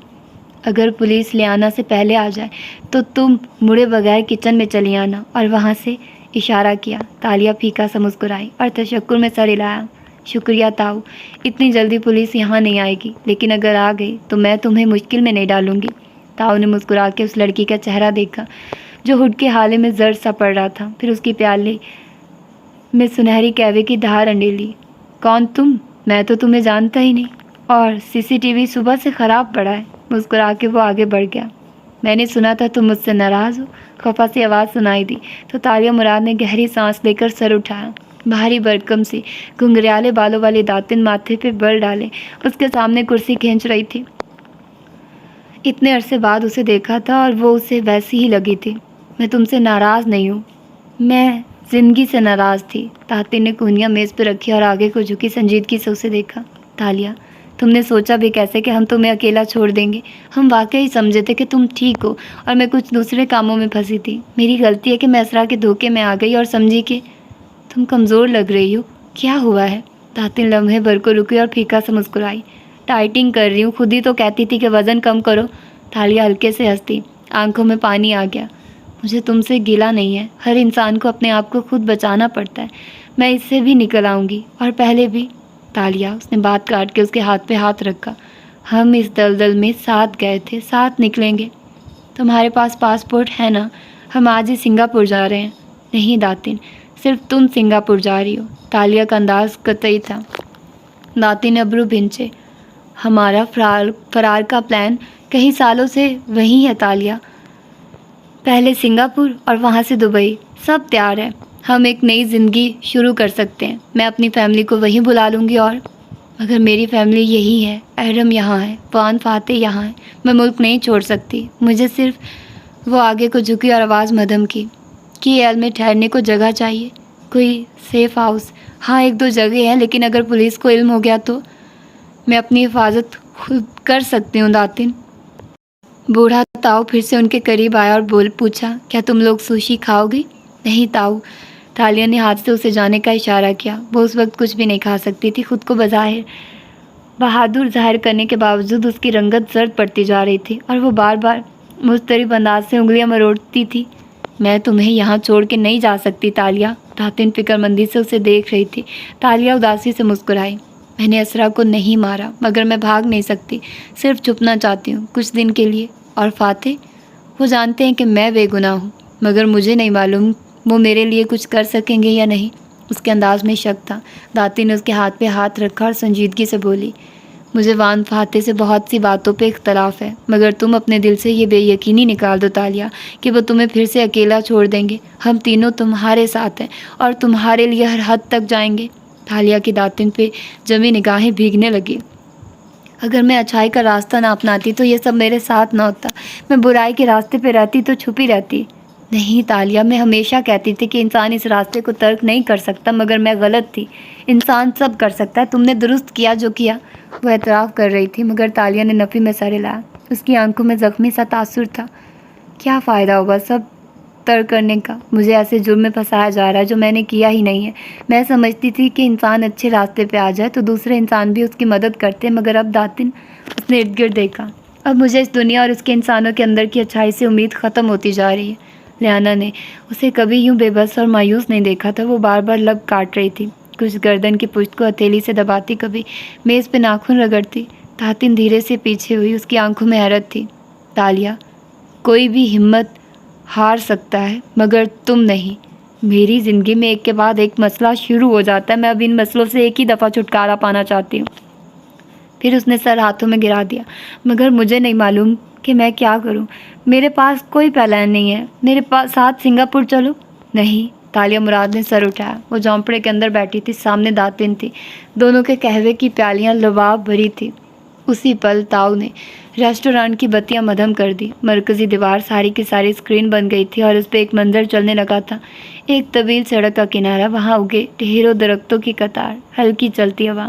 اگر پولیس لے آنا سے پہلے آ جائے تو تم مڑے بغیر کچن میں چلی آنا، اور وہاں سے اشارہ کیا۔ تالیہ پھیکا سا مسکرائی اور تشکر میں سر ہلایا۔ شکریہ تاؤ، اتنی جلدی پولیس یہاں نہیں آئے گی، لیکن اگر آ گئی تو میں تمہیں مشکل میں نہیں ڈالوں گی۔ تاؤ نے مسکرا کے اس لڑکی کا چہرہ دیکھا جو ہڈ کے حالے میں زرد سا پڑ رہا تھا، پھر اس کی پیالے میں سنہری قہوے کی دھار انڈیلی۔ کون تم؟ میں تو تمہیں جانتا ہی نہیں، اور CCTV صبح سے خراب پڑا ہے۔ مسکرا کے وہ آگے بڑھ گیا۔ میں نے سنا تھا تم مجھ سے ناراض ہو، خفا سی آواز سنائی دی تو تالیہ مراد نے گہری سانس لے کر سر اٹھایا۔ بھاری بھرکم سی گھنگریالے بالوں والی داتن ماتھے پہ بل ڈالے اس کے سامنے کرسی کھینچ رہی تھی۔ اتنے عرصے بعد اسے دیکھا تھا اور وہ اسے ویسی ہی لگی تھی۔ میں تم سے ناراض نہیں ہوں، میں زندگی سے ناراض تھی۔ داتن نے کونیاں میز پہ رکھی اور آگے کو جھکی سنجیدگی سے اسے دیکھا۔ تالیہ، تم نے سوچا بھی کیسے کہ ہم تمہیں اکیلا چھوڑ دیں گے؟ ہم واقعی سمجھے تھے کہ تم ٹھیک ہو اور میں کچھ دوسرے کاموں میں پھنسی تھی۔ میری غلطی ہے کہ میں اسرا کے دھوکے میں آ گئی اور سمجھی کہ تم کمزور لگ رہی ہو۔ کیا ہوا ہے؟ داتن لمحے بھر کو رکی اور پھیکا سے مسکرائی۔ ڈائٹنگ کر رہی ہوں، خود ہی تو کہتی تھی کہ وزن کم کرو۔ تالیہ ہلکے سے ہنسی، آنکھوں میں پانی آ گیا۔ مجھے تم سے گلہ نہیں ہے، ہر انسان کو اپنے آپ کو خود بچانا پڑتا ہے، میں اس سے بھی نکل آؤں گی، اور پہلے بھی۔ تالیہ، اس نے بات کاٹ کے اس کے ہاتھ پہ ہاتھ رکھا، ہم اس دلدل میں ساتھ گئے تھے، ساتھ نکلیں گے۔ تمہارے پاس پاسپورٹ ہے نا؟ ہم آج ہی سنگاپور جا رہے ہیں۔ نہیں داتن، صرف تم سنگاپور جا رہی ہو۔ تالیہ کا انداز قطعی تھا۔ داتن نے ابرو بھنچے۔ ہمارا فرار کا پلان کئی سالوں سے وہی ہے تالیہ، پہلے سنگاپور اور وہاں سے دبئی۔ سب تیار ہے، ہم ایک نئی زندگی شروع کر سکتے ہیں۔ میں اپنی فیملی کو وہیں بلا لوں گی، اور مگر میری فیملی یہی ہے، احرم یہاں ہے، فوان فاتح یہاں ہے، میں ملک نہیں چھوڑ سکتی، مجھے صرف۔ وہ آگے کو جھکی اور آواز مدھم کی ایل میں ٹھہرنے کو جگہ چاہیے، کوئی سیف ہاؤس؟ ہاں، ایک دو جگہ ہیں، لیکن اگر پولیس کو علم ہو گیا تو میں اپنی حفاظت خود کر سکتی ہوں داتن۔ بوڑھا تاؤ پھر سے ان کے قریب آیا اور پوچھا، کیا تم لوگ سوشی کھاؤ گی؟ نہیں تاؤ، تالیہ نے ہاتھ سے اسے جانے کا اشارہ کیا۔ وہ اس وقت کچھ بھی نہیں کھا سکتی تھی، خود کو بظاہر بہادر ظاہر کرنے کے باوجود اس کی رنگت زرد پڑتی جا رہی تھی اور وہ بار بار مضطرب انداز سے انگلیاں مروڑتی تھی۔ میں تمہیں یہاں چھوڑ کے نہیں جا سکتی تالیہ۔ داتن فکر مندی سے اسے دیکھ رہی تھی۔ تالیہ اداسی سے مسکرائی۔ میں نے اسرا کو نہیں مارا، مگر میں بھاگ نہیں سکتی، صرف چھپنا چاہتی ہوں کچھ دن کے لیے۔ اور فاتح، وہ جانتے ہیں کہ میں بے گناہ ہوں، مگر مجھے نہیں معلوم وہ میرے لیے کچھ کر سکیں گے یا نہیں۔ اس کے انداز میں شک تھا۔ داتن نے اس کے ہاتھ پہ ہاتھ رکھا اور سنجیدگی سے بولی، مجھے وان فاتح سے بہت سی باتوں پہ اختلاف ہے، مگر تم اپنے دل سے یہ بے یقینی نکال دو تالیہ کہ وہ تمہیں پھر سے اکیلا چھوڑ دیں گے۔ ہم تینوں تمہارے ساتھ ہیں اور تمہارے لیے ہر حد تک جائیں گے۔ تالیہ کی داتن پہ جمی نگاہیں بھیگنے لگی۔ اگر میں اچھائی کا راستہ نہ اپناتی تو یہ سب میرے ساتھ نہ ہوتا، میں برائی کے راستے پہ رہتی تو چھپی رہتی۔ نہیں تالیہ، میں ہمیشہ کہتی تھی کہ انسان اس راستے کو ترک نہیں کر سکتا، مگر میں غلط تھی۔ انسان سب کر سکتا ہے، تم نے درست کیا جو کیا۔ وہ اعتراف کر رہی تھی، مگر تالیہ نے نفی میں سر ہلایا۔ اس کی آنکھوں میں زخمی سا تاثر تھا۔ کیا فائدہ ہوگا سب ترک کرنے کا؟ مجھے ایسے جرم میں پھنسایا جا رہا ہے جو میں نے کیا ہی نہیں ہے۔ میں سمجھتی تھی کہ انسان اچھے راستے پہ آ جائے تو دوسرے انسان بھی اس کی مدد کرتے، مگر اب داتن، اس نے ارد گرد دیکھا، اب مجھے اس دنیا اور اس کے انسانوں کے اندر کی اچھائی سے امید ختم ہوتی جا رہی ہے۔ لیانا نے اسے کبھی یوں بے بس اور مایوس نہیں دیکھا تھا۔ وہ بار بار لب کاٹ رہی تھی، کچھ گردن کی پشت کو ہتھیلی سے دباتی، کبھی میز پہ ناخن رگڑتی۔ داتن دھیرے سے پیچھے ہوئی، اس کی آنکھوں میں حیرت تھی۔ تالیہ، کوئی بھی ہمت ہار سکتا ہے مگر تم نہیں۔ میری زندگی میں ایک کے بعد ایک مسئلہ شروع ہو جاتا ہے، میں اب ان مسئلوں سے ایک ہی دفعہ چھٹکارا پانا چاہتی ہوں۔ پھر اس نے سر ہاتھوں میں گرا دیا۔ مگر مجھے نہیں معلوم کہ میں کیا کروں، میرے پاس کوئی پلان نہیں ہے۔ میرے ساتھ سنگاپور چلو؟ نہیں۔ تالیہ مراد نے سر اٹھایا۔ وہ جھونپڑے کے اندر بیٹھی تھی، سامنے داتن تھی، دونوں کے قہوے کی پیالیاں لباب بھری تھی۔ اسی پل تاؤ نے ریسٹورانٹ کی بتیاں مدھم کر دی۔ مرکزی دیوار ساری کی ساری اسکرین بن گئی تھی اور اس پہ ایک منظر چلنے لگا تھا۔ ایک طویل سڑک کا کنارہ، وہاں اگے ڈھیروں درختوں کی قطار، ہلکی چلتی ہوا،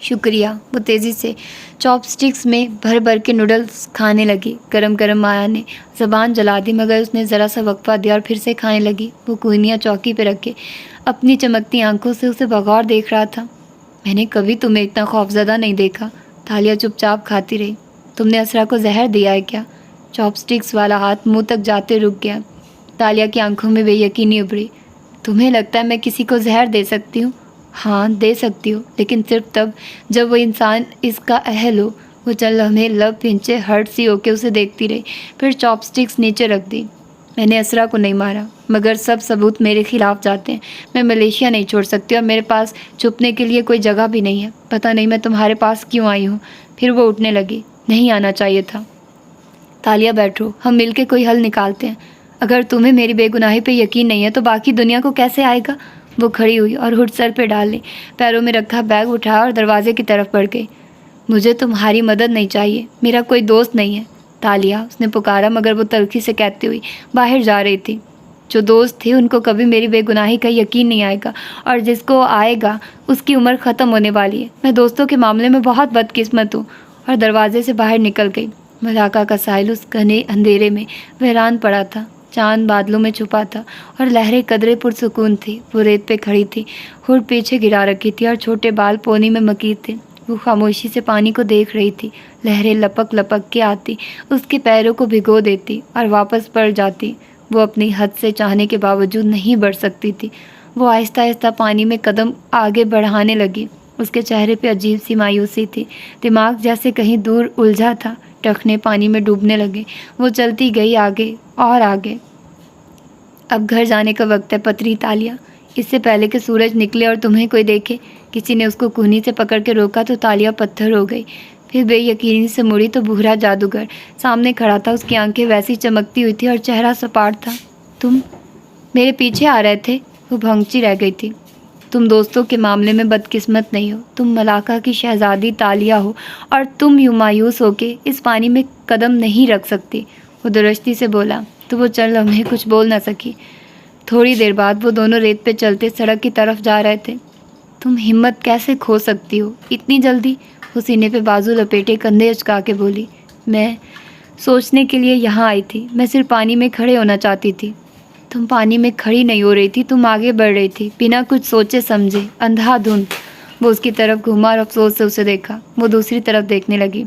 شکریہ۔ وہ تیزی سے چاپ سٹکس میں بھر بھر کے نوڈلز کھانے لگی۔ گرم گرم مایا نے زبان جلا دی، مگر اس نے ذرا سا وقفہ دیا اور پھر سے کھانے لگی۔ وہ کوہنیاں چوکی پہ رکھ کے اپنی چمکتی آنکھوں سے اسے بغور دیکھ رہا تھا۔ میں نے کبھی تمہیں اتنا خوفزدہ نہیں دیکھا۔ تالیہ چپ چاپ کھاتی رہی۔ تم نے اسرا کو زہر دیا ہے کیا؟ چاپ سٹکس والا ہاتھ منہ تک جاتے رک گیا۔ تالیہ کی آنکھوں میں بے یقینی ابھری۔ تمہیں لگتا ہے میں کسی کو زہر دے سکتی ہوں؟ ہاں دے سکتی ہو، لیکن صرف تب جب وہ انسان اس کا اہل ہو۔ وہ چند لمحے لب پھنچے ہرٹ سی ہو کے اسے دیکھتی رہی، پھر چاپ سٹکس نیچے رکھ دی۔ میں نے اسرا کو نہیں مارا، مگر سب ثبوت میرے خلاف جاتے ہیں۔ میں ملیشیا نہیں چھوڑ سکتی اور میرے پاس چھپنے کے لیے کوئی جگہ بھی نہیں ہے۔ پتہ نہیں میں تمہارے پاس کیوں آئی ہوں۔ پھر وہ اٹھنے لگی۔ نہیں آنا چاہیے تھا۔ تالیہ بیٹھو، ہم مل کے کوئی حل نکالتے ہیں۔ اگر تمہیں میری بے گناہی پہ یقین نہیں ہے تو باقی دنیا کو کیسے آئے گا؟ وہ کھڑی ہوئی اور ہڈ سر پہ ڈال لی، پیروں میں رکھا بیگ اٹھایا اور دروازے کی طرف بڑھ گئی۔ مجھے تمہاری مدد نہیں چاہیے، میرا کوئی دوست نہیں ہے تالیہ، اس نے پکارا، مگر وہ تلخی سے کہتی ہوئی باہر جا رہی تھی۔ جو دوست تھے ان کو کبھی میری بے گناہی کا یقین نہیں آئے گا، اور جس کو آئے گا اس کی عمر ختم ہونے والی ہے۔ میں دوستوں کے معاملے میں بہت بدقسمت ہوں۔ اور دروازے سے باہر نکل گئی۔ ملاقہ کا ساحل اس گھنے اندھیرے میں ویران پڑا تھا۔ چاند بادلوں میں چھپا تھا اور لہریں قدرے پرسکون تھی۔ وہ ریت پہ کھڑی تھی، ہڈ پیچھے گرا رکھی تھی اور چھوٹے بال پونی میں مکید تھے۔ وہ خاموشی سے پانی کو دیکھ رہی تھی۔ لہریں لپک لپک کے آتی، اس کے پیروں کو بھگو دیتی اور واپس پڑ جاتی۔ وہ اپنی حد سے چاہنے کے باوجود نہیں بڑھ سکتی تھی۔ وہ آہستہ آہستہ پانی میں قدم آگے بڑھانے لگی۔ اس کے چہرے پہ عجیب سی مایوسی تھی، دماغ جیسے کہیں دور الجھا تھا۔ ٹخنے پانی میں ڈوبنے لگے۔ وہ چلتی گئی آگے اور آگے۔ اب گھر جانے کا وقت ہے پتری تالیہ، اس سے پہلے کہ سورج نکلے اور تمہیں کوئی دیکھے۔ کسی نے اس کو کوہنی سے پکڑ کے روکا تو تالیہ پتھر ہو گئی، پھر بے یقینی سے مڑی تو بھورا جادوگر سامنے کھڑا تھا۔ اس کی آنکھیں ویسی چمکتی ہوئی تھی اور چہرہ سپاٹ تھا۔ تم میرے پیچھے آ رہے تھے؟ وہ بھنگچی رہ گئی تھی۔ تم دوستوں کے معاملے میں بدقسمت نہیں ہو، تم ملاقہ کی شہزادی تالیہ ہو، اور تم یوں مایوس ہو کے اس پانی میں قدم نہیں رکھ سکتی۔ وہ درشتی سے بولا تو وہ چند لمحے کچھ بول نہ سکی۔ تھوڑی دیر بعد وہ دونوں ریت پہ چلتے سڑک کی طرف جا رہے تھے۔ تم ہمت کیسے کھو سکتی ہو اتنی جلدی؟ وہ سینے پہ بازو لپیٹے کندھے اچکا کے بولی۔ میں سوچنے کے لیے یہاں آئی تھی، میں صرف پانی میں کھڑے ہونا چاہتی تھی۔ تم پانی میں کھڑی نہیں ہو رہی تھی، تم آگے بڑھ رہی تھی بنا کچھ سوچے سمجھے، اندھا دھند۔ وہ اس کی طرف گھوما اور افسوس سے اسے دیکھا۔ وہ دوسری طرف دیکھنے لگی۔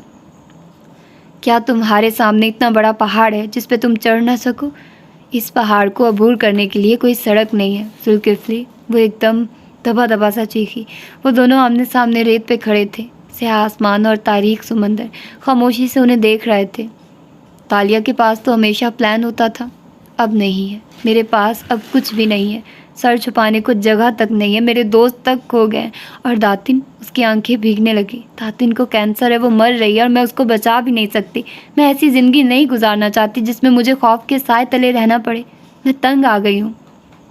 کیا تمہارے سامنے اتنا بڑا پہاڑ ہے جس پہ تم چڑھ نہ سکو؟ اس پہاڑ کو عبور کرنے کے لیے کوئی سڑک نہیں ہے ذوالکفلی، وہ ایک دم دبا دبا سا چیخی۔ وہ دونوں آمنے سامنے ریت پہ کھڑے تھے، سیاہ آسمان اور تاریک سمندر خاموشی سے انہیں دیکھ رہے تھے۔ تالیہ کے پاس تو ہمیشہ پلان ہوتا تھا، اب نہیں ہے۔ میرے پاس اب کچھ بھی نہیں ہے، سر چھپانے کو جگہ تک نہیں ہے، میرے دوست تک کھو گئے۔ اور داتن، اس کی آنکھیں بھیگنے لگی۔ داتن کو کینسر ہے، وہ مر رہی ہے اور میں اس کو بچا بھی نہیں سکتی۔ میں ایسی زندگی نہیں گزارنا چاہتی جس میں مجھے خوف کے سائے تلے رہنا پڑے۔ میں تنگ آ گئی ہوں۔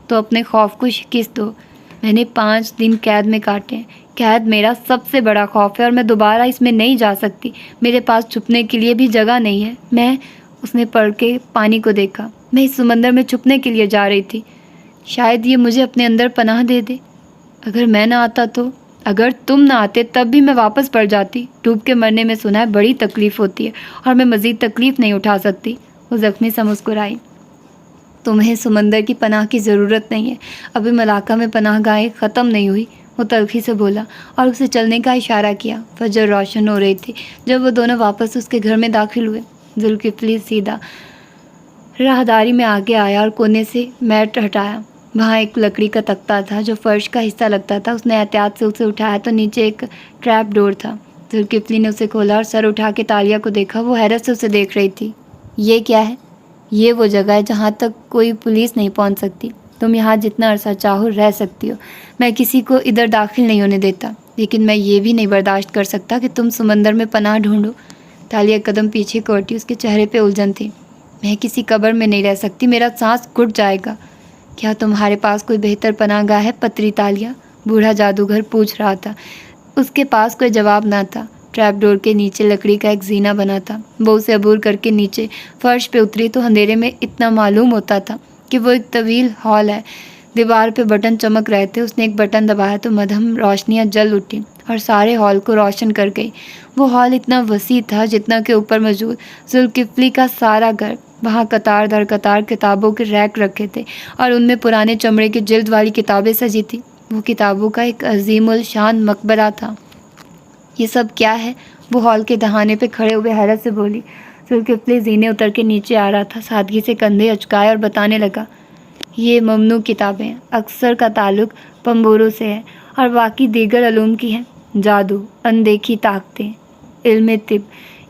تو اپنے خوف کو شکست دو۔ میں نے 5 دن قید میں کاٹے ہیں۔ قید میرا سب سے بڑا خوف ہے اور میں دوبارہ اس میں نہیں جا سکتی۔ میرے پاس چھپنے کے لیے بھی جگہ نہیں ہے۔ اس نے پڑھ کے پانی کو دیکھا۔ میں اس سمندر میں چھپنے کے لیے جا رہی تھی۔ شاید یہ مجھے اپنے اندر پناہ دے دے۔ اگر میں نہ آتا تو؟ اگر تم نہ آتے تب بھی میں واپس پڑ جاتی۔ ڈوب کے مرنے میں سنا ہے بڑی تکلیف ہوتی ہے اور میں مزید تکلیف نہیں اٹھا سکتی۔ وہ زخمی سا مسکرائی۔ تمہیں سمندر کی پناہ کی ضرورت نہیں ہے، ابھی ملاقہ میں پناہ گاہیں ختم نہیں ہوئی، وہ تلخی سے بولا اور اسے چلنے کا اشارہ کیا۔ فجر روشن ہو رہی تھی جب وہ دونوں واپس اس کے گھر میں داخل ہوئے۔ ذوالکفلی سیدھا راہداری میں آگے آیا اور کونے سے میٹ ہٹایا۔ وہاں ایک لکڑی کا تختہ تھا جو فرش کا حصہ لگتا تھا۔ اس نے احتیاط سے اسے اٹھایا تو نیچے ایک ٹریپ ڈور تھا۔ ذوالکفلی نے اسے کھولا اور سر اٹھا کے تالیہ کو دیکھا۔ وہ حیرت سے اسے دیکھ رہی تھی۔ یہ کیا ہے؟ یہ وہ جگہ ہے جہاں تک کوئی پولیس نہیں پہنچ سکتی۔ تم یہاں جتنا عرصہ چاہو رہ سکتی ہو، میں کسی کو ادھر داخل نہیں ہونے دیتا، لیکن میں یہ بھی نہیں برداشت کر سکتا کہ تم سمندر میں پناہ ڈھونڈو۔ تالیہ قدم پیچھے کو ہٹی، اس کے چہرے پہ الجھن تھی۔ میں کسی قبر میں نہیں رہ سکتی، میرا سانس گھٹ جائے گا۔ کیا تمہارے پاس کوئی بہتر پناہ گاہ ہے پتری تالیہ؟ بوڑھا جادوگر پوچھ رہا تھا۔ اس کے پاس کوئی جواب نہ تھا۔ ٹریپ ڈور کے نیچے لکڑی کا ایک زینہ بنا تھا۔ وہ اسے عبور کر کے نیچے فرش پہ اتری تو اندھیرے میں اتنا معلوم ہوتا تھا کہ وہ ایک طویل ہال ہے۔ دیوار پہ بٹن چمک رہے تھے۔ اس نے ایک بٹن دبایا تو مدھم روشنیاں جل اٹھی۔ اور سارے ہال کو روشن کر گئی۔ وہ ہال اتنا وسیع تھا جتنا کہ اوپر موجود ذوالکفلی کا سارا گھر۔ وہاں قطار در قطار کتابوں کے ریک رکھے تھے اور ان میں پرانے چمڑے کی جلد والی کتابیں سجی تھی۔ وہ کتابوں کا ایک عظیم الشان مقبرہ تھا۔ یہ سب کیا ہے؟ وہ ہال کے دہانے پہ کھڑے ہوئے حیرت سے بولی۔ ذوالکفلی زینے اتر کے نیچے آ رہا تھا، سادگی سے کندھے اچکائے اور بتانے لگا، یہ ممنوع کتابیں ہیں، اکثر کا تعلق پمبوروں سے ہے اور باقی دیگر علوم کی ہیں، جادو، اندیکھی طاقتیں، علم طب،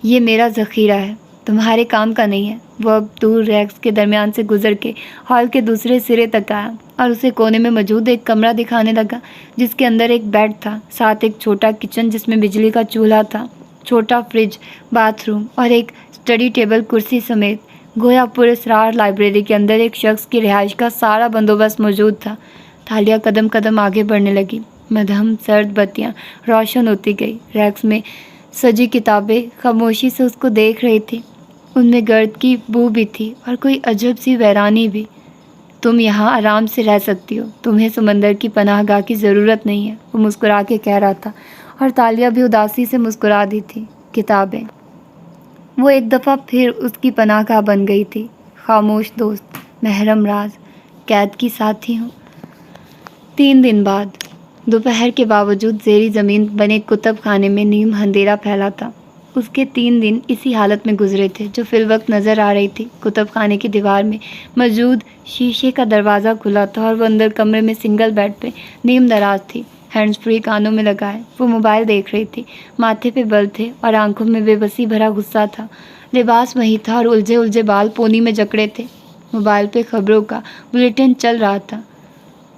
یہ میرا ذخیرہ ہے، تمہارے کام کا نہیں ہے۔ وہ اب دور ریکس کے درمیان سے گزر کے ہال کے دوسرے سرے تک آیا اور اسے کونے میں موجود ایک کمرہ دکھانے لگا جس کے اندر ایک بیڈ تھا، ساتھ ایک چھوٹا کچن جس میں بجلی کا چولہا تھا، چھوٹا فریج، باتھ روم اور ایک اسٹڈی ٹیبل کرسی سمیت۔ گویا پراسرار لائبریری کے اندر ایک شخص کی رہائش کا سارا بندوبست موجود تھا۔ تالیہ قدم قدم آگے بڑھنے لگی۔ مدھم سرد بتیاں روشن ہوتی گئی۔ ریکس میں سجی کتابیں خاموشی سے اس کو دیکھ رہی تھی۔ ان میں گرد کی بو بھی تھی اور کوئی عجب سی ویرانی بھی۔ تم یہاں آرام سے رہ سکتی ہو، تمہیں سمندر کی پناہ گاہ کی ضرورت نہیں ہے، وہ مسکرا کے کہہ رہا تھا، اور تالیہ بھی اداسی سے مسکرا دی تھی۔ کتابیں، وہ ایک دفعہ پھر اس کی پناہ گاہ بن گئی تھی۔ خاموش دوست، محرم راز، قید کی ساتھی ہوں۔ 3 دن بعد دوپہر کے باوجود زیریں زمین بنے کتب خانے میں نیم اندھیرا پھیلا تھا۔ اس کے 3 دن اسی حالت میں گزرے تھے جو فی الوقت نظر آ رہی تھی۔ کتب خانے کی دیوار میں موجود شیشے کا دروازہ کھلا تھا اور وہ اندر کمرے میں سنگل بیڈ پہ نیم دراز تھی، ہینڈز فری کانوں میں لگائے۔ وہ موبائل دیکھ رہی تھی، ماتھے پہ بل تھے اور آنکھوں میں بے بسی بھرا غصہ تھا۔ لباس وہی تھا اور الجھے الجھے بال پونی میں جکڑے تھے۔ موبائل پہ خبروں کا بلیٹن چل رہا تھا۔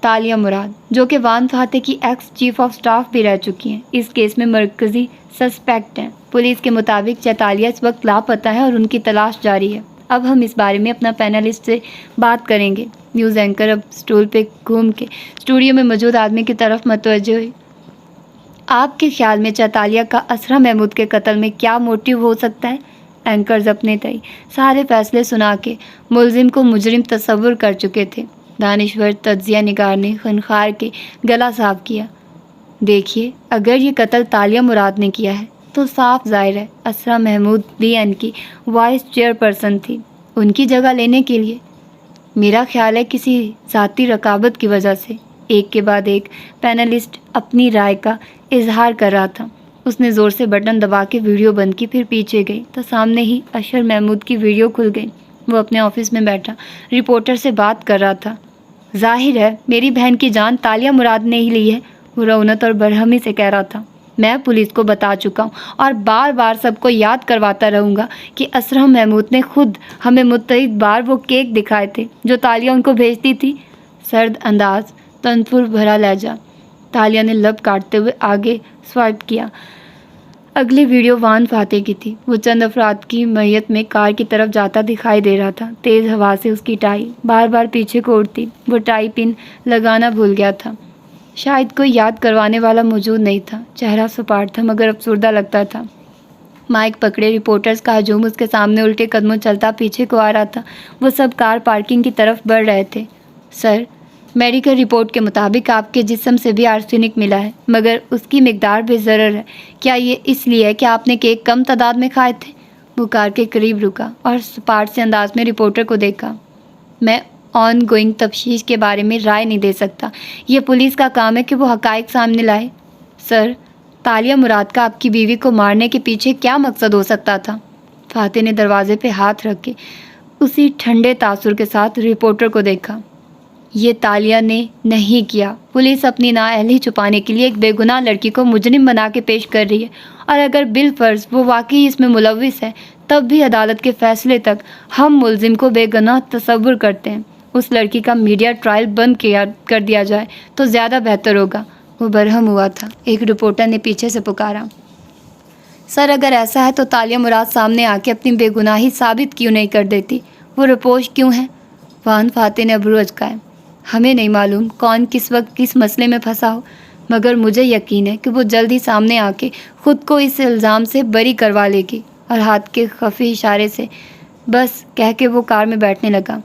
تالیہ مراد، جو کہ وان فاتح کی ایکس چیف آف سٹاف بھی رہ چکی ہیں، اس کیس میں مرکزی سسپیکٹ ہیں۔ پولیس کے مطابق چیتالیہ اس وقت لاپتہ ہے اور ان کی تلاش جاری ہے۔ اب ہم اس بارے میں اپنا پینلسٹ سے بات کریں گے۔ نیوز اینکر اب سٹول پہ گھوم کے اسٹوڈیو میں موجود آدمی کی طرف متوجہ ہوئی۔ آپ کے خیال میں چیتالیہ کا اسرا محمود کے قتل میں کیا موٹیو ہو سکتا ہے؟ اینکرز اپنے تئیں سارے فیصلے سنا کے ملزم کو مجرم تصور کر چکے تھے۔ دانشور تجزیہ نگار نے خنخار کے گلا صاف کیا۔ دیکھیے، اگر یہ قتل تالیہ مراد نے کیا ہے تو صاف ظاہر ہے اسرا محمود DN کی وائس چیئر پرسن تھی۔ ان کی جگہ لینے کے لیے میرا خیال ہے کسی ذاتی رقابت کی وجہ سے۔ ایک کے بعد ایک پینلسٹ اپنی رائے کا اظہار کر رہا تھا۔ اس نے زور سے بٹن دبا کے ویڈیو بند کی، پھر پیچھے گئی تو سامنے ہی اشر محمود کی ویڈیو کھل گئی۔ وہ اپنے آفس میں بیٹھا رپورٹر سے بات کر رہا تھا۔ ظاہر ہے میری بہن کی جان تالیہ مراد نے ہی لی ہے، وہ رونت اور برہمی سے کہہ رہا تھا۔ میں پولیس کو بتا چکا ہوں اور بار بار سب کو یاد کرواتا رہوں گا کہ اسرا محمود نے خود ہمیں متعدد بار وہ کیک دکھائے تھے جو تالیہ ان کو بھیجتی تھی۔ سرد انداز، تنفر بھرا لہجہ۔ تالیہ نے لب کاٹتے ہوئے آگے سوائپ کیا۔ اگلی ویڈیو وان فاتح کی تھی۔ وہ چند افراد کی میت میں کار کی طرف جاتا دکھائی دے رہا تھا۔ تیز ہوا سے اس کی ٹائی بار بار پیچھے کو اڑتی۔ وہ ٹائی پن لگانا بھول گیا تھا۔ شاید کوئی یاد کروانے والا موجود نہیں تھا۔ چہرہ سپاٹ تھا مگر افسردہ لگتا تھا۔ مائک پکڑے رپورٹرز کا ہجوم اس کے سامنے الٹے قدموں چلتا پیچھے کو آ رہا تھا۔ وہ سب کار پارکنگ کی طرف بڑھ رہے تھے۔ سر، میڈیکل رپورٹ کے مطابق آپ کے جسم سے بھی آرسینک ملا ہے، مگر اس کی مقدار بے ضرر ہے۔ کیا یہ اس لیے ہے کہ آپ نے کیک کم تعداد میں کھائے تھے؟ وہ کار کے قریب رکا اور سپاٹ سے انداز میں رپورٹر کو دیکھا۔ میں آن گوئنگ تفتیش کے بارے میں رائے نہیں دے سکتا۔ یہ پولیس کا کام ہے کہ وہ حقائق سامنے لائے۔ سر، تالیہ مراد کا آپ کی بیوی کو مارنے کے پیچھے کیا مقصد ہو سکتا تھا؟ فاتح نے دروازے پہ ہاتھ رکھ کے اسی ٹھنڈے تاثر کے ساتھ رپورٹر کو دیکھا۔ یہ تالیہ نے نہیں کیا۔ پولیس اپنی نااہلی چھپانے کے لیے ایک بے گناہ لڑکی کو مجرم بنا کے پیش کر رہی ہے، اور اگر بالفرض وہ واقعی اس میں ملوث ہے تب بھی عدالت کے فیصلے تک ہم ملزم کو بے گناہ تصور کرتے ہیں۔ اس لڑکی کا میڈیا ٹرائل بند کر دیا جائے تو زیادہ بہتر ہوگا۔ وہ برہم ہوا تھا۔ ایک رپورٹر نے پیچھے سے پکارا، سر اگر ایسا ہے تو تالیہ مراد سامنے آ کے اپنی بے گناہی ثابت کیوں نہیں کر دیتی؟ وہ رپوش کیوں ہے؟ وان فاتح نے ابرو اچکائے۔ ہمیں نہیں معلوم کون کس وقت کس مسئلے میں پھنسا ہو، مگر مجھے یقین ہے کہ وہ جلد ہی سامنے آ کے خود کو اس الزام سے بری کروا لے گی۔ اور ہاتھ کے خفی اشارے سے بس کہہ کے وہ کار میں بیٹھنے لگا۔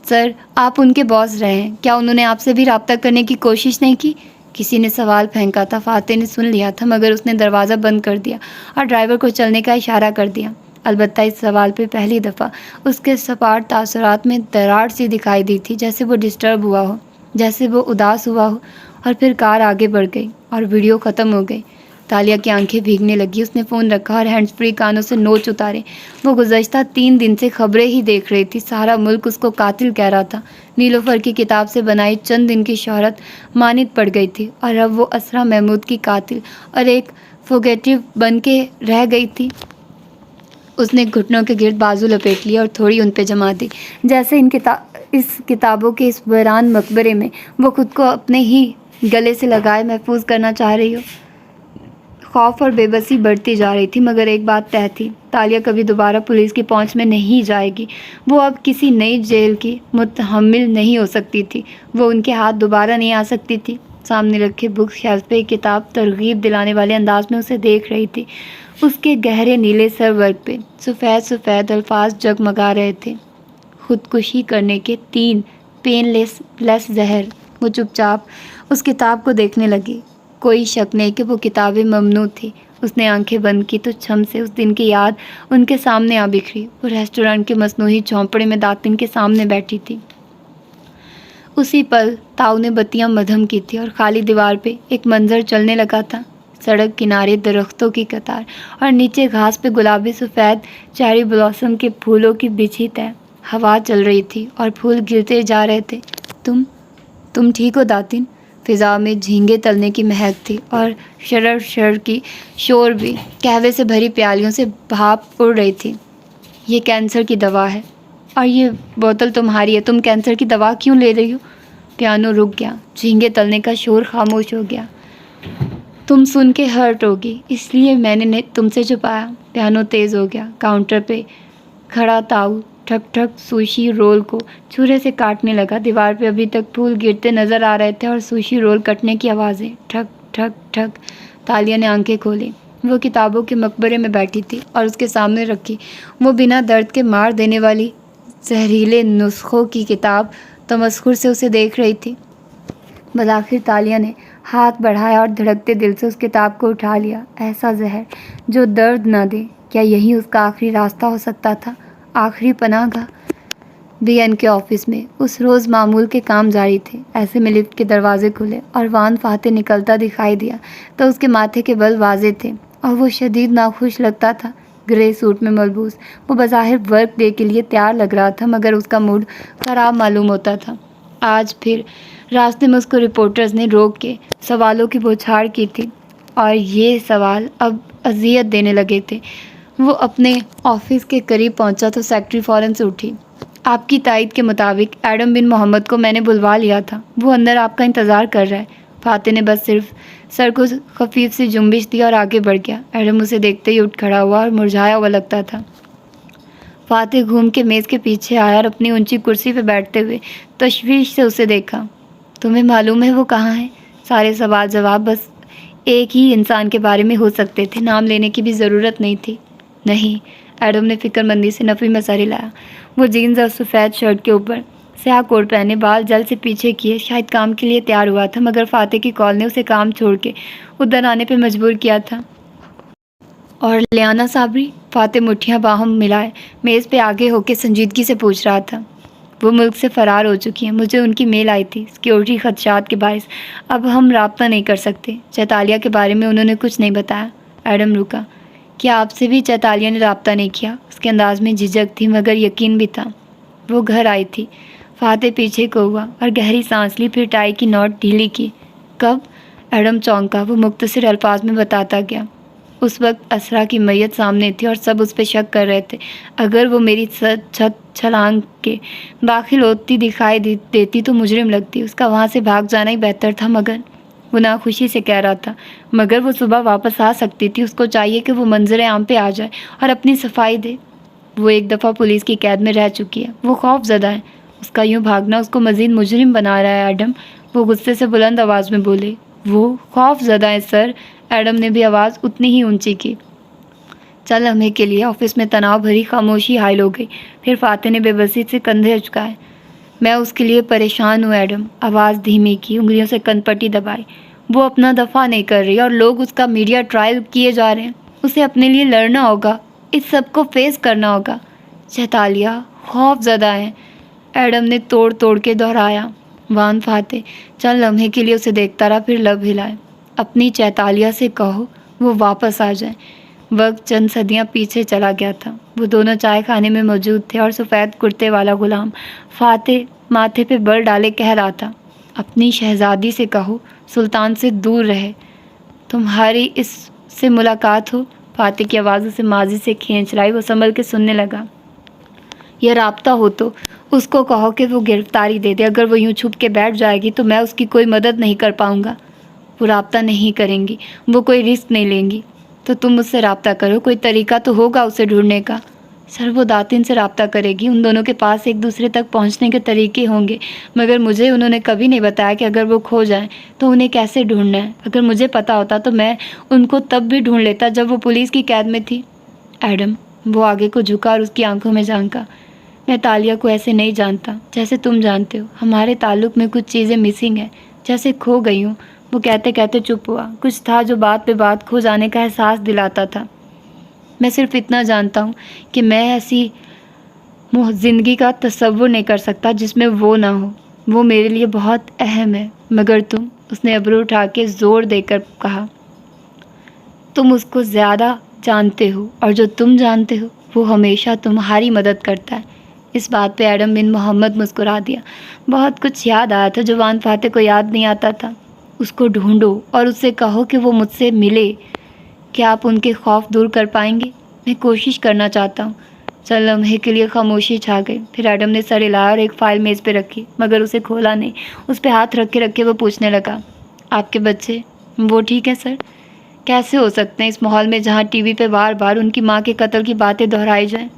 سر، آپ ان کے باس رہے ہیں، کیا انہوں نے آپ سے بھی رابطہ کرنے کی کوشش نہیں کی؟ کسی نے سوال پھینکا تھا، فاتح نے سن لیا تھا، مگر اس نے دروازہ بند کر دیا اور ڈرائیور کو چلنے کا اشارہ کر دیا۔ البتہ اس سوال پہ پہلی دفعہ اس کے سپاٹ تاثرات میں دراڑ سی دکھائی دی تھی، جیسے وہ ڈسٹرب ہوا ہو، جیسے وہ اداس ہوا ہو۔ اور پھر کار آگے بڑھ گئی اور ویڈیو ختم ہو گئی۔ تالیہ کی آنکھیں بھیگنے لگی۔ اس نے فون رکھا اور ہینڈز فری کانوں سے نوچ اتارے۔ وہ گزشتہ 3 دن سے خبریں ہی دیکھ رہی تھی۔ سارا ملک اس کو قاتل کہہ رہا تھا۔ نیلوفر کی کتاب سے بنائی چند دن کی شہرت مانند پڑ گئی تھی، اور اب وہ اسرا محمود کی قاتل اور ایک فوگیٹیو بن کے رہ گئی تھی۔ اس نے گھٹنوں کے گرد بازو لپیٹ لیے اور تھوڑی ان پہ جما دی، جیسے اس کتابوں کے اس ویران مقبرے میں وہ خود کو اپنے ہی گلے سے لگائے محفوظ کرنا چاہ رہی ہو۔ خوف اور بے بسی بڑھتی جا رہی تھی، مگر ایک بات طے تھی، تالیہ کبھی دوبارہ پولیس کی پہنچ میں نہیں جائے گی۔ وہ اب کسی نئی جیل کی متحمل نہیں ہو سکتی تھی۔ وہ ان کے ہاتھ دوبارہ نہیں آ سکتی تھی۔ سامنے رکھے بک شیلف پہ ایک کتاب ترغیب دلانے والے انداز میں اسے دیکھ رہی تھی۔ اس کے گہرے نیلے سر ورق پہ سفید سفید الفاظ جگمگا رہے تھے، خودکشی کرنے کے 3 پین لیس زہر۔ وہ چپ چاپ اس کتاب کو دیکھنے لگی۔ کوئی شک نہیں کہ وہ کتابیں ممنوع تھی۔ اس نے آنکھیں بند کی تو چھم سے اس دن کی یاد ان کے سامنے آ بکھری۔ وہ ریسٹورانٹ کے مصنوعی جھونپڑے میں داتن کے سامنے بیٹھی تھی۔ اسی پل تاؤ نے بتیاں مدھم کی تھی اور خالی دیوار پہ ایک منظر چلنے لگا تھا۔ سڑک کنارے درختوں کی قطار اور نیچے گھاس پہ گلابی سفید چیری بلاسم کے پھولوں کی بچھی تہ۔ ہوا چل رہی تھی اور پھول گرتے جا رہے تھے۔ تم ٹھیک ہو داتن؟ فضا میں جھینگے تلنے کی مہک تھی اور شرر کی شور بھی۔ قہوے سے بھری پیالیوں سے بھاپ اڑ رہی تھی۔ یہ کینسر کی دوا ہے اور یہ بوتل تمہاری ہے۔ تم کینسر کی دوا کیوں لے رہی ہو؟ پیانو رک گیا۔ جھینگے تلنے کا شور خاموش ہو گیا۔ تم سن کے ہرٹ ہوگی، اس لیے میں نے تم سے چھپایا۔ پیانو تیز ہو گیا۔ کاؤنٹر پہ کھڑا تاؤ ٹھک ٹھک سوشی رول کو چھرے سے کاٹنے لگا۔ دیوار پہ ابھی تک پھول گرتے نظر آ رہے تھے اور سوشی رول کٹنے کی آوازیں، ٹھک ٹھک ٹھک۔ تالیہ نے آنکھیں کھولی۔ وہ کتابوں کے مقبرے میں بیٹھی تھی اور اس کے سامنے رکھی وہ بنا درد کے مار دینے والی زہریلے نسخوں کی کتاب تمسخر سے اسے دیکھ رہی تھی۔ بالآخر تالیہ نے ہاتھ بڑھایا اور دھڑکتے دل سے اس کتاب کو اٹھا لیا۔ ایسا زہر جو درد نہ دے، کیا یہی اس کا آخری راستہ ہو سکتا تھا؟ آخری پناہ گاہ؟ بی این کے آفس میں اس روز معمول کے کام جاری تھے۔ ایسے میں لفٹ کے دروازے کھلے اور وان فاتح نکلتا دکھائی دیا تو اس کے ماتھے کے بل واضح تھے اور وہ شدید ناخوش لگتا تھا۔ گرے سوٹ میں ملبوس وہ بظاہر ورک ڈے کے لیے تیار لگ رہا تھا، مگر اس کا موڈ خراب معلوم ہوتا تھا۔ آج پھر راستے میں اس کو رپورٹرز نے روک کے سوالوں کی بوچھاڑ کی تھی اور یہ سوال اب اذیت دینے لگے تھے۔ وہ اپنے آفس کے قریب پہنچا تو سیکرٹری فوراً سے اٹھی۔ آپ کی تائید کے مطابق ایڈم بن محمد کو میں نے بلوا لیا تھا، وہ اندر آپ کا انتظار کر رہا ہے۔ فاتح نے بس صرف سر کو خفیف سی جنبش دی اور آگے بڑھ گیا۔ ایڈم اسے دیکھتے ہی اٹھ کھڑا ہوا اور مرجھایا ہوا لگتا تھا۔ فاتح گھوم کے میز کے پیچھے آیا اور اپنی اونچی کرسی پہ بیٹھتے ہوئے تشویش سے اسے دیکھا۔ تمہیں معلوم ہے وہ کہاں ہے؟ سارے سوال جواب بس ایک ہی انسان کے بارے میں ہو سکتے تھے، نام لینے کی بھی ضرورت نہیں تھی۔ نہیں، ایڈم نے فکر مندی سے نفی میں سر ہلایا۔ وہ جینز اور سفید شرٹ کے اوپر سیاہ کوٹ پہنے، بال جل سے پیچھے کیے، شاید کام کے لیے تیار ہوا تھا، مگر فاتح کی کال نے اسے کام چھوڑ کے ادھر آنے پہ مجبور کیا تھا۔ اور لیانا صابری؟ فاتح مٹھیاں باہم ملائے میز پہ آگے ہو کے سنجیدگی سے پوچھ رہا تھا۔ وہ ملک سے فرار ہو چکی ہیں، مجھے ان کی میل آئی تھی، سیکیورٹی خدشات کے باعث اب ہم رابطہ نہیں کر سکتے۔ چیتالیہ کے بارے میں انہوں نے کچھ نہیں بتایا۔ ایڈم رکا۔ کیا آپ سے بھی چیتالیہ نے رابطہ نہیں کیا؟ اس کے انداز میں جھجک تھی مگر یقین بھی تھا۔ وہ گھر آئی تھی۔ فاتح پیچھے کو ہوا اور گہری سانس لی، پھر ٹائی کی نوٹ ڈھیلی کی۔ کب؟ ایڈم چونکا۔ وہ مختصر الفاظ میں بتاتا گیا۔ اس وقت اسرا کی میت سامنے تھی اور سب اس پہ شک کر رہے تھے۔ اگر وہ میری چھت چھلانگ کے داخل ہوتی دکھائی دیتی تو مجرم لگتی، اس کا وہاں سے بھاگ جانا ہی بہتر تھا، مگر وہ ناخوشی سے کہہ رہا تھا، مگر وہ صبح واپس آ سکتی تھی، اس کو چاہیے کہ وہ منظر عام پہ آ جائے اور اپنی صفائی دے۔ وہ ایک دفعہ پولیس کی قید میں رہ چکی ہے، وہ خوف زدہ ہے، اس کا یوں بھاگنا اس کو مزید مجرم بنا رہا ہے۔ ایڈم، وہ غصے سے بلند آواز میں بولے۔ وہ خوف زدہ ہے سر۔ ایڈم نے بھی آواز اتنی ہی اونچی کی۔ چل لمحے کے لیے آفس میں تناؤ بھری خاموشی حائل ہو گئی، پھر فاتح نے بے بسی سے کندھے اچکائے۔ میں اس کے لیے پریشان ہوں ایڈم۔ آواز دھیمی کی، انگلیوں سے کن پٹی دبائی۔ وہ اپنا دفاع نہیں کر رہی اور لوگ اس کا میڈیا ٹرائل کیے جا رہے ہیں. اسے اپنے لیے لڑنا ہوگا, اس سب کو فیس کرنا ہوگا. چیتالیہ خوف زدہ ہیں, ایڈم نے توڑ توڑ کے دہرایا. وان فاتح چند لمحے کے لیے اسے دیکھتا رہا, پھر لب ہلائے. اپنی چیتالیہ سے کہو وہ واپس آ جائیں. وقت چند صدیاں پیچھے چلا گیا تھا. وہ دونوں چائے خانے میں موجود تھے اور سفید کرتے والا غلام فاتح ماتھے پہ بر ڈالے کہہ رہا تھا, اپنی شہزادی سے کہو سلطان سے دور رہے. تمہاری اس سے ملاقات ہو. فاتح کی آواز اسے ماضی سے کھینچ لائی. وہ سنبھل کے سننے لگا. یہ رابطہ ہو تو اس کو کہو کہ وہ گرفتاری دے دے. اگر وہ یوں چھپ کے بیٹھ جائے گی تو میں اس کی کوئی مدد نہیں کر پاؤں گا. وہ رابطہ نہیں کریں گی, وہ کوئی رسک نہیں لیں گی. تو تم اس سے رابطہ کرو, کوئی طریقہ تو ہوگا اسے ڈھونڈنے کا. سر وہ داتن سے رابطہ کرے گی, ان دونوں کے پاس ایک دوسرے تک پہنچنے کے طریقے ہوں گے, مگر مجھے انہوں نے کبھی نہیں بتایا کہ اگر وہ کھو جائیں تو انہیں کیسے ڈھونڈنا ہے. اگر مجھے پتا ہوتا تو میں ان کو تب بھی ڈھونڈ لیتا جب وہ پولیس کی قید میں تھی. ایڈم وہ آگے کو جھکا اور اس کی آنکھوں میں جھانکا. میں تالیہ کو ایسے نہیں جانتا جیسے تم جانتے ہو. ہمارے تعلق میں کچھ چیزیں مسنگ ہیں, جیسے کھو گئی ہوں. وہ کہتے کہتے چپ ہوا. کچھ تھا جو بات پہ بات کھو جانے کا احساس دلاتا تھا. میں صرف اتنا جانتا ہوں کہ میں ایسی زندگی کا تصور نہیں کر سکتا جس میں وہ نہ ہو. وہ میرے لیے بہت اہم ہے. مگر تم, اس نے ابرو اٹھا کے زور دے کر کہا, تم اس کو زیادہ جانتے ہو, اور جو تم جانتے ہو وہ ہمیشہ تمہاری مدد کرتا ہے. اس بات پہ ایڈم بن محمد مسکرا دیا. بہت کچھ یاد آیا تھا جو وان فاتح کو یاد نہیں آتا تھا. اس کو ڈھونڈو اور اس سے کہو کہ وہ مجھ سے ملے. کیا آپ ان کے خوف دور کر پائیں گے؟ میں کوشش کرنا چاہتا ہوں. چند لمحے کے لیے خاموشی چھا گئی. پھر ایڈم نے سر ہلایا اور ایک فائل میز پہ رکھی, مگر اسے کھولا نہیں. اس پہ ہاتھ رکھے وہ پوچھنے لگا, آپ کے بچے وہ ٹھیک ہے سر؟ کیسے ہو سکتے ہیں اس ماحول میں جہاں ٹی وی پہ بار بار ان کی ماں کے قتل کی باتیں دہرائی جائیں؟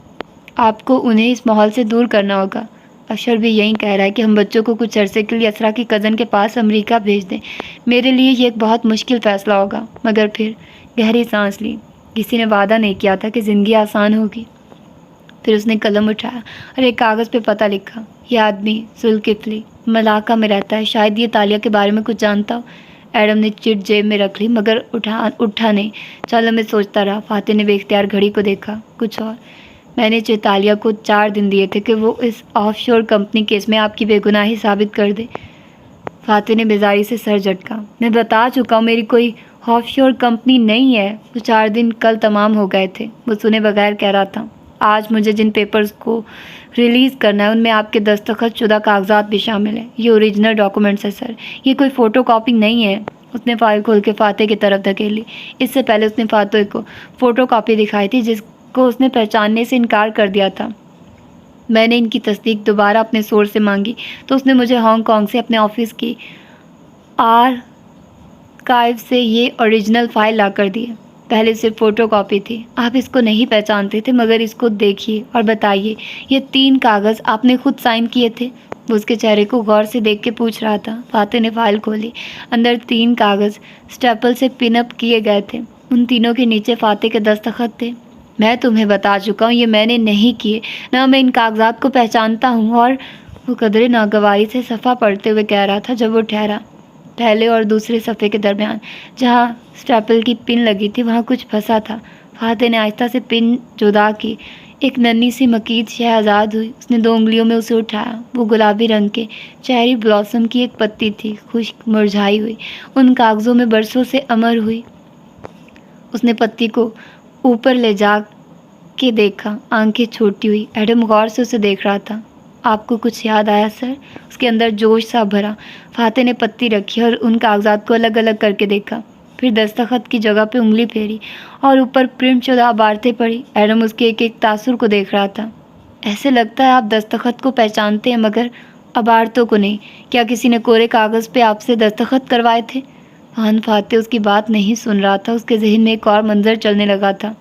آپ کو انہیں اس ماحول سے دور کرنا ہوگا. اشر بھی یہی کہہ رہا ہے کہ ہم بچوں کو کچھ عرصے کے لیے اسرا کی کزن کے پاس امریکہ بھیج دیں. میرے لیے یہ ایک بہت مشکل فیصلہ ہوگا. مگر پھر گہری سانس لی. کسی نے وعدہ نہیں کیا تھا کہ زندگی آسان ہوگی. پھر اس نے قلم اٹھایا اور ایک کاغذ پہ پتہ لکھا. یہ آدمی ذوالکفلی ملاقہ میں رہتا ہے, شاید یہ تالیہ کے بارے میں کچھ جانتا ہو. ایڈم نے چٹ جیب میں رکھ لی, مگر اٹھا نہیں. چلو میں سوچتا رہا. فاتح نے بے اختیار گھڑی کو دیکھا. کچھ اور؟ میں نے چیتالیہ کو 4 دن دیے تھے کہ وہ اس آف شور کمپنی کیس میں آپ کی بے گناہی ثابت کر دے. فاتح نے بیزاری سے سر جھٹکا. میں بتا چکا ہوں میری کوئی آف شور کمپنی نہیں ہے. وہ 4 دن کل تمام ہو گئے تھے. وہ سنے بغیر کہہ رہا تھا, آج مجھے جن پیپرز کو ریلیز کرنا ہے ان میں آپ کے دستخط شدہ کاغذات بھی شامل ہیں. یہ اوریجنل ڈاکومنٹس ہے سر, یہ کوئی فوٹو کاپی نہیں ہے. اس نے فائل کھول کے فاتح کی طرف دھکیلی. اس سے پہلے اس نے فاتح کو فوٹو کاپی دکھائی تھی جس کو اس نے پہچاننے سے انکار کر دیا تھا. میں نے ان کی تصدیق دوبارہ اپنے سورس سے مانگی تو اس نے مجھے ہانگ کانگ سے اپنے آفس کی آرکائیو سے یہ اوریجنل فائل لا کر دی ہے. پہلے صرف فوٹو کاپی تھی. آپ اس کو نہیں پہچانتے تھے, مگر اس کو دیکھیے اور بتائیے, یہ 3 کاغذ آپ نے خود سائن کیے تھے؟ وہ اس کے چہرے کو غور سے دیکھ کے پوچھ رہا تھا. فاتح نے فائل کھولی. اندر 3 کاغذ اسٹیپل سے پن اپ کیے گئے تھے. ان تینوں کے نیچے فاتح کے دستخط تھے. میں تمہیں بتا چکا ہوں یہ میں نے نہیں کیے, نہ میں ان کاغذات کو پہچانتا ہوں. اور وہ قدرے ناگواری سے صفحہ پڑھتے ہوئے کہہ رہا تھا جب وہ ٹھہرا. پہلے اور دوسرے صفحے کے درمیان جہاں اسٹیپل کی پن لگی تھی وہاں کچھ پھنسا تھا. فاتح نے آہستہ سے پن جدا کی. ایک ننھی سی مکیت شہ آزاد ہوئی. اس نے 2 انگلیوں میں اسے اٹھایا. وہ گلابی رنگ کے چیری بلاسم کی ایک پتی تھی, خشک مرجھائی ہوئی, ان کاغذوں میں برسوں سے امر ہوئی. اس نے پتی کو اوپر لے جا کے دیکھا. آنکھیں چھوٹی ہوئی. ایڈم غور سے اسے دیکھ رہا تھا. آپ کو کچھ یاد آیا سر؟ اس کے اندر جوش سا بھرا. فاتح نے پتی رکھی اور ان کاغذات کو الگ الگ کر کے دیکھا. پھر دستخط کی جگہ پہ انگلی پھیری اور اوپر پرنٹ شدہ عبارتیں پڑھی. ایڈم اس کے ایک ایک تاثر کو دیکھ رہا تھا. ایسے لگتا ہے آپ دستخط کو پہچانتے ہیں مگر عبارتوں کو نہیں. کیا کسی نے کورے کاغذ پہ آپ سے دستخط کروائے تھے؟ وان فاتح اس کی بات نہیں سن رہا تھا. اس کے ذہن میں ایک اور منظر چلنے لگا تھا.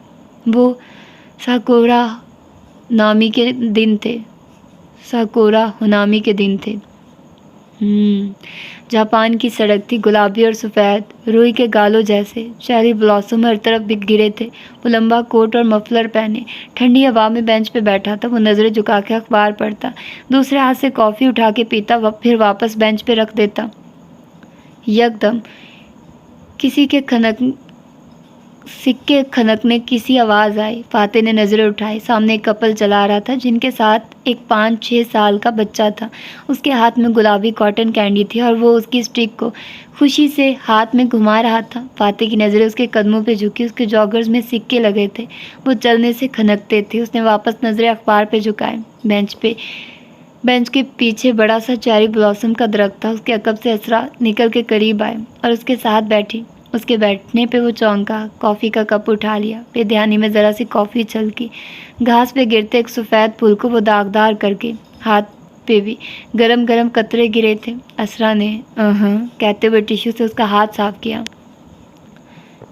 وہ ساکورا نامی کے دن تھے. ساکورا ہونامی کے دن تھے. جاپان کی سڑک تھی, گلابی اور سفید, روئی کے گالوں جیسے. چیری بلاسم ہر طرف بک گرے تھے. وہ لمبا کوٹ اور مفلر پہنے ٹھنڈی ہوا میں بینچ پہ بیٹھا تھا. وہ نظریں جھکا کے اخبار پڑھتا, دوسرے ہاتھ سے کافی اٹھا کے پیتا, پھر واپس بینچ پہ رکھ دیتا. یکدم کسی کے سکے کھنکنے کسی آواز آئی۔ فاتح نے نظریں اٹھائی۔ سامنے ایک کپل چلا رہا تھا جن کے ساتھ ایک 5-6 سال کا بچہ تھا۔ اس کے ہاتھ میں گلابی کاٹن کینڈی تھی اور وہ اس کی اسٹک کو خوشی سے ہاتھ میں گھما رہا تھا۔ فاتح کی نظریں اس کے قدموں پہ جھکی۔ اس کے جاگرز میں سکے لگے تھے، وہ چلنے سے کھنکتے تھے۔ اس نے واپس نظریں اخبار پہ جھکائے۔ بینچ کے پیچھے بڑا سا چیری بلاسم کا درخت تھا۔ اس کے عقب سے اسرا نکل کے قریب آئے اور اس کے ساتھ بیٹھی۔ اس کے بیٹھنے پہ وہ چونکا، کافی کا کپ اٹھا لیا۔ بے دھیانی میں ذرا سی کافی چھلکی۔ گھاس پہ گرتے ایک سفید پھول کو وہ داغدار کر کے، ہاتھ پہ بھی گرم گرم قطرے گرے تھے۔ اسرا نے کہتے ہوئے ٹیشو سے اس کا ہاتھ صاف کیا۔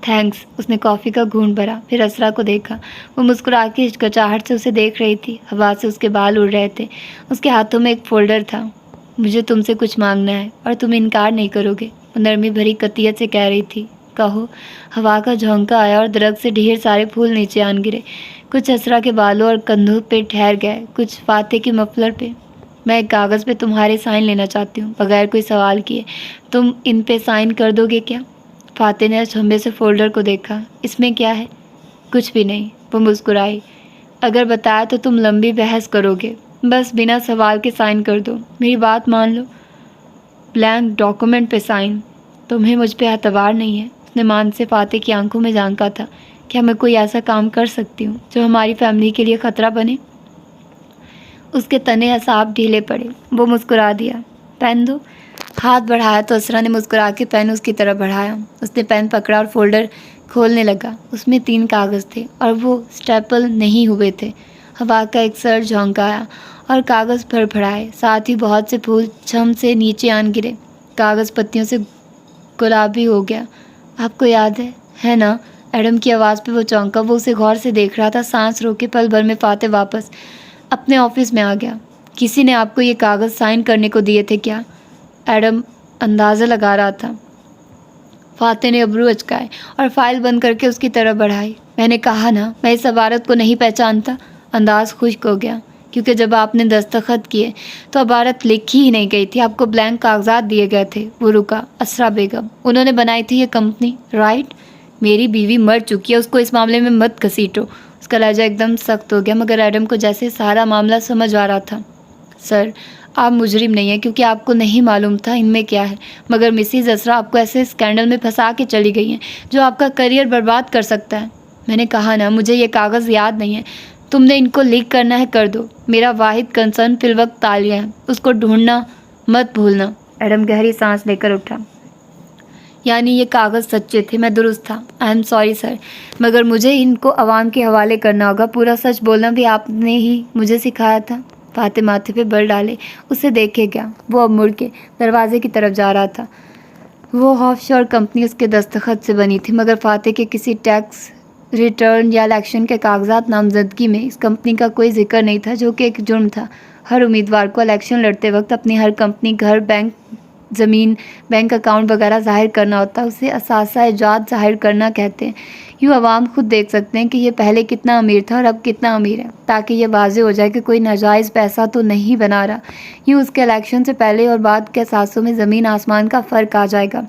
تھینکس۔ اس نے کافی کا گھونٹ بھرا، پھر اسرا کو دیکھا۔ وہ مسکرا کے ہچکچاہٹ سے اسے دیکھ رہی تھی۔ ہوا سے اس کے بال اڑ رہے تھے۔ اس کے ہاتھوں میں ایک فولڈر تھا۔ مجھے تم سے کچھ مانگنا ہے اور تم انکار نہیں کرو گے، وہ نرمی بھری قطعیت سے کہہ رہی تھی۔ کہو۔ ہوا کا جھونکا آیا اور درخت سے ڈھیر سارے پھول نیچے آن گرے۔ کچھ اسرا کے بالوں اور کندھوں پہ ٹھہر گئے، کچھ فاتح کے مفلر پہ۔ میں ایک کاغذ پہ تمہارے سائن لینا چاہتی ہوں، بغیر کوئی سوال کیے۔ تم ان پہ سائن کر دو گے کیا؟ فاتح نے اچنبھے سے فولڈر کو دیکھا۔ اس میں کیا ہے؟ کچھ بھی نہیں، وہ مسکرائی۔ اگر بتایا تو تم لمبی بحث کرو گے، بس بنا سوال کے سائن کر دو، میری بات مان لو۔ بلینک ڈاکومنٹ پہ سائن؟ تمہیں مجھ پہ اعتبار نہیں ہے؟ اس نے مان سے فاتح کی آنکھوں میں جھانکا تھا۔ کیا میں کوئی ایسا کام کر سکتی ہوں جو ہماری فیملی کے لیے خطرہ بنے؟ اس کے تنے اعصاب ڈھیلے پڑے۔ وہ مسکرا دیا۔ پین دو۔ ہاتھ بڑھایا تو اسرا نے مسکرا کے پین اس کی طرف بڑھایا۔ اس نے پین پکڑا اور فولڈر کھولنے لگا۔ اس میں 3 کاغذ تھے اور وہ اسٹیپل نہیں ہوئے تھے۔ ہوا کا ایک سر جھونکا آیا اور کاغذ پھڑ پھڑائے، ساتھ ہی بہت سے پھول چھم سے نیچے آن گرے۔ کاغذ پتیوں سے گلابی ہو گیا۔ آپ کو یاد ہے نا؟ ایڈم کی آواز پہ وہ چونکا۔ وہ اسے غور سے دیکھ رہا تھا۔ سانس روکے پل بھر میں فاتح واپس اپنے آفس میں آ گیا۔ کسی نے آپ کو یہ کاغذ سائن کرنے کو دیے تھے کیا؟ ایڈم اندازہ لگا رہا تھا۔ فاتح نے ابرو اچکائے اور فائل بند کر کے اس کی طرف بڑھائی۔ میں نے کہا نا، میں اس عبارت کو نہیں پہچانتا۔ انداز خشک ہو گیا، کیونکہ جب آپ نے دستخط کیے تو عبارت لکھی ہی نہیں گئی تھی، آپ کو بلینک کاغذات دیے گئے تھے۔ وہ رکا۔ اسرا بیگم، انہوں نے بنائی تھی یہ کمپنی، رائٹ؟ میری بیوی مر چکی ہے، اس کو اس معاملے میں مت گھسیٹو۔ اس کا لہجہ ایک دم سخت ہو گیا، مگر ایڈم کو جیسے سارا معاملہ سمجھ آ رہا تھا۔ سر، آپ مجرم نہیں ہیں کیونکہ آپ کو نہیں معلوم تھا ان میں کیا ہے، مگر مسز اسرا آپ کو ایسے اسکینڈل میں پھنسا کے چلی گئی ہیں جو آپ کا کریئر برباد کر سکتا ہے۔ میں نے کہا نا، مجھے یہ کاغذ یاد نہیں ہے۔ تم نے ان کو لیک کرنا ہے کر دو، میرا واحد کنسرن فی الوقت تالیہ ہے، اس کو ڈھونڈنا مت بھولنا۔ ایڈم گہری سانس لے کر اٹھا۔ یعنی یہ کاغذ سچے تھے، میں درست تھا۔ آئی ایم سوری سر، مگر مجھے ان کو عوام کے حوالے کرنا ہوگا۔ پورا سچ بولنا بھی آپ نے ہی مجھے سکھایا تھا۔ فاتح ماتھے پہ بل ڈالے اسے دیکھے گیا۔ وہ اب مڑ کے دروازے کی طرف جا رہا تھا۔ وہ آف شور کمپنی اس کے دستخط سے بنی تھی، مگر فاتح کے کسی ٹیکس ریٹرن یا الیکشن کے کاغذات نامزدگی میں اس کمپنی کا کوئی ذکر نہیں تھا، جو کہ ایک جرم تھا۔ ہر امیدوار کو الیکشن لڑتے وقت اپنی ہر کمپنی، گھر، بینک، زمین، بینک اکاؤنٹ وغیرہ ظاہر کرنا ہوتا ہے۔ اسے اثاثہ جات ظاہر کرنا کہتے ہیں۔ یوں عوام خود دیکھ سکتے ہیں کہ یہ پہلے کتنا امیر تھا اور اب کتنا امیر ہے، تاکہ یہ واضح ہو جائے کہ کوئی ناجائز پیسہ تو نہیں بنا رہا۔ یوں اس کے الیکشن سے پہلے اور بعد کے اثاثوں میں زمین آسمان کا فرق آ جائے گا۔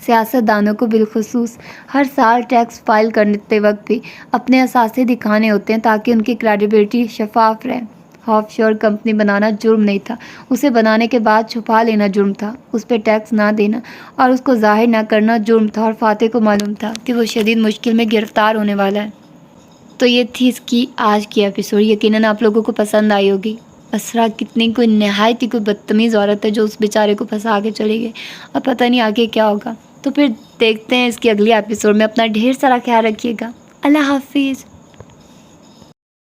سیاست دانوں کو بالخصوص ہر سال ٹیکس فائل کرتے وقت بھی اپنے اثاثے دکھانے ہوتے ہیں تاکہ ان کی کریڈیبلٹی شفاف رہے۔ آف شور کمپنی بنانا جرم نہیں تھا، اسے بنانے کے بعد چھپا لینا جرم تھا۔ اس پہ ٹیکس نہ دینا اور اس کو ظاہر نہ کرنا جرم تھا، اور فاتح کو معلوم تھا کہ وہ شدید مشکل میں گرفتار ہونے والا ہے۔ تو یہ تھی اس کی آج کی ایپیسوڈ۔ یقیناً آپ لوگوں کو پسند آئی ہوگی۔ اسرا کتنی کوئی نہایت ہی کوئی بدتمیز عورت ہے جو اس بیچارے کو پھنسا کے چلی گئی، اور پتہ نہیں آگے کیا ہوگا۔ تو پھر دیکھتے ہیں اس کی اگلی ایپیسوڈ میں۔ اپنا ڈھیر سارا خیال رکھیے گا۔ اللہ حافظ۔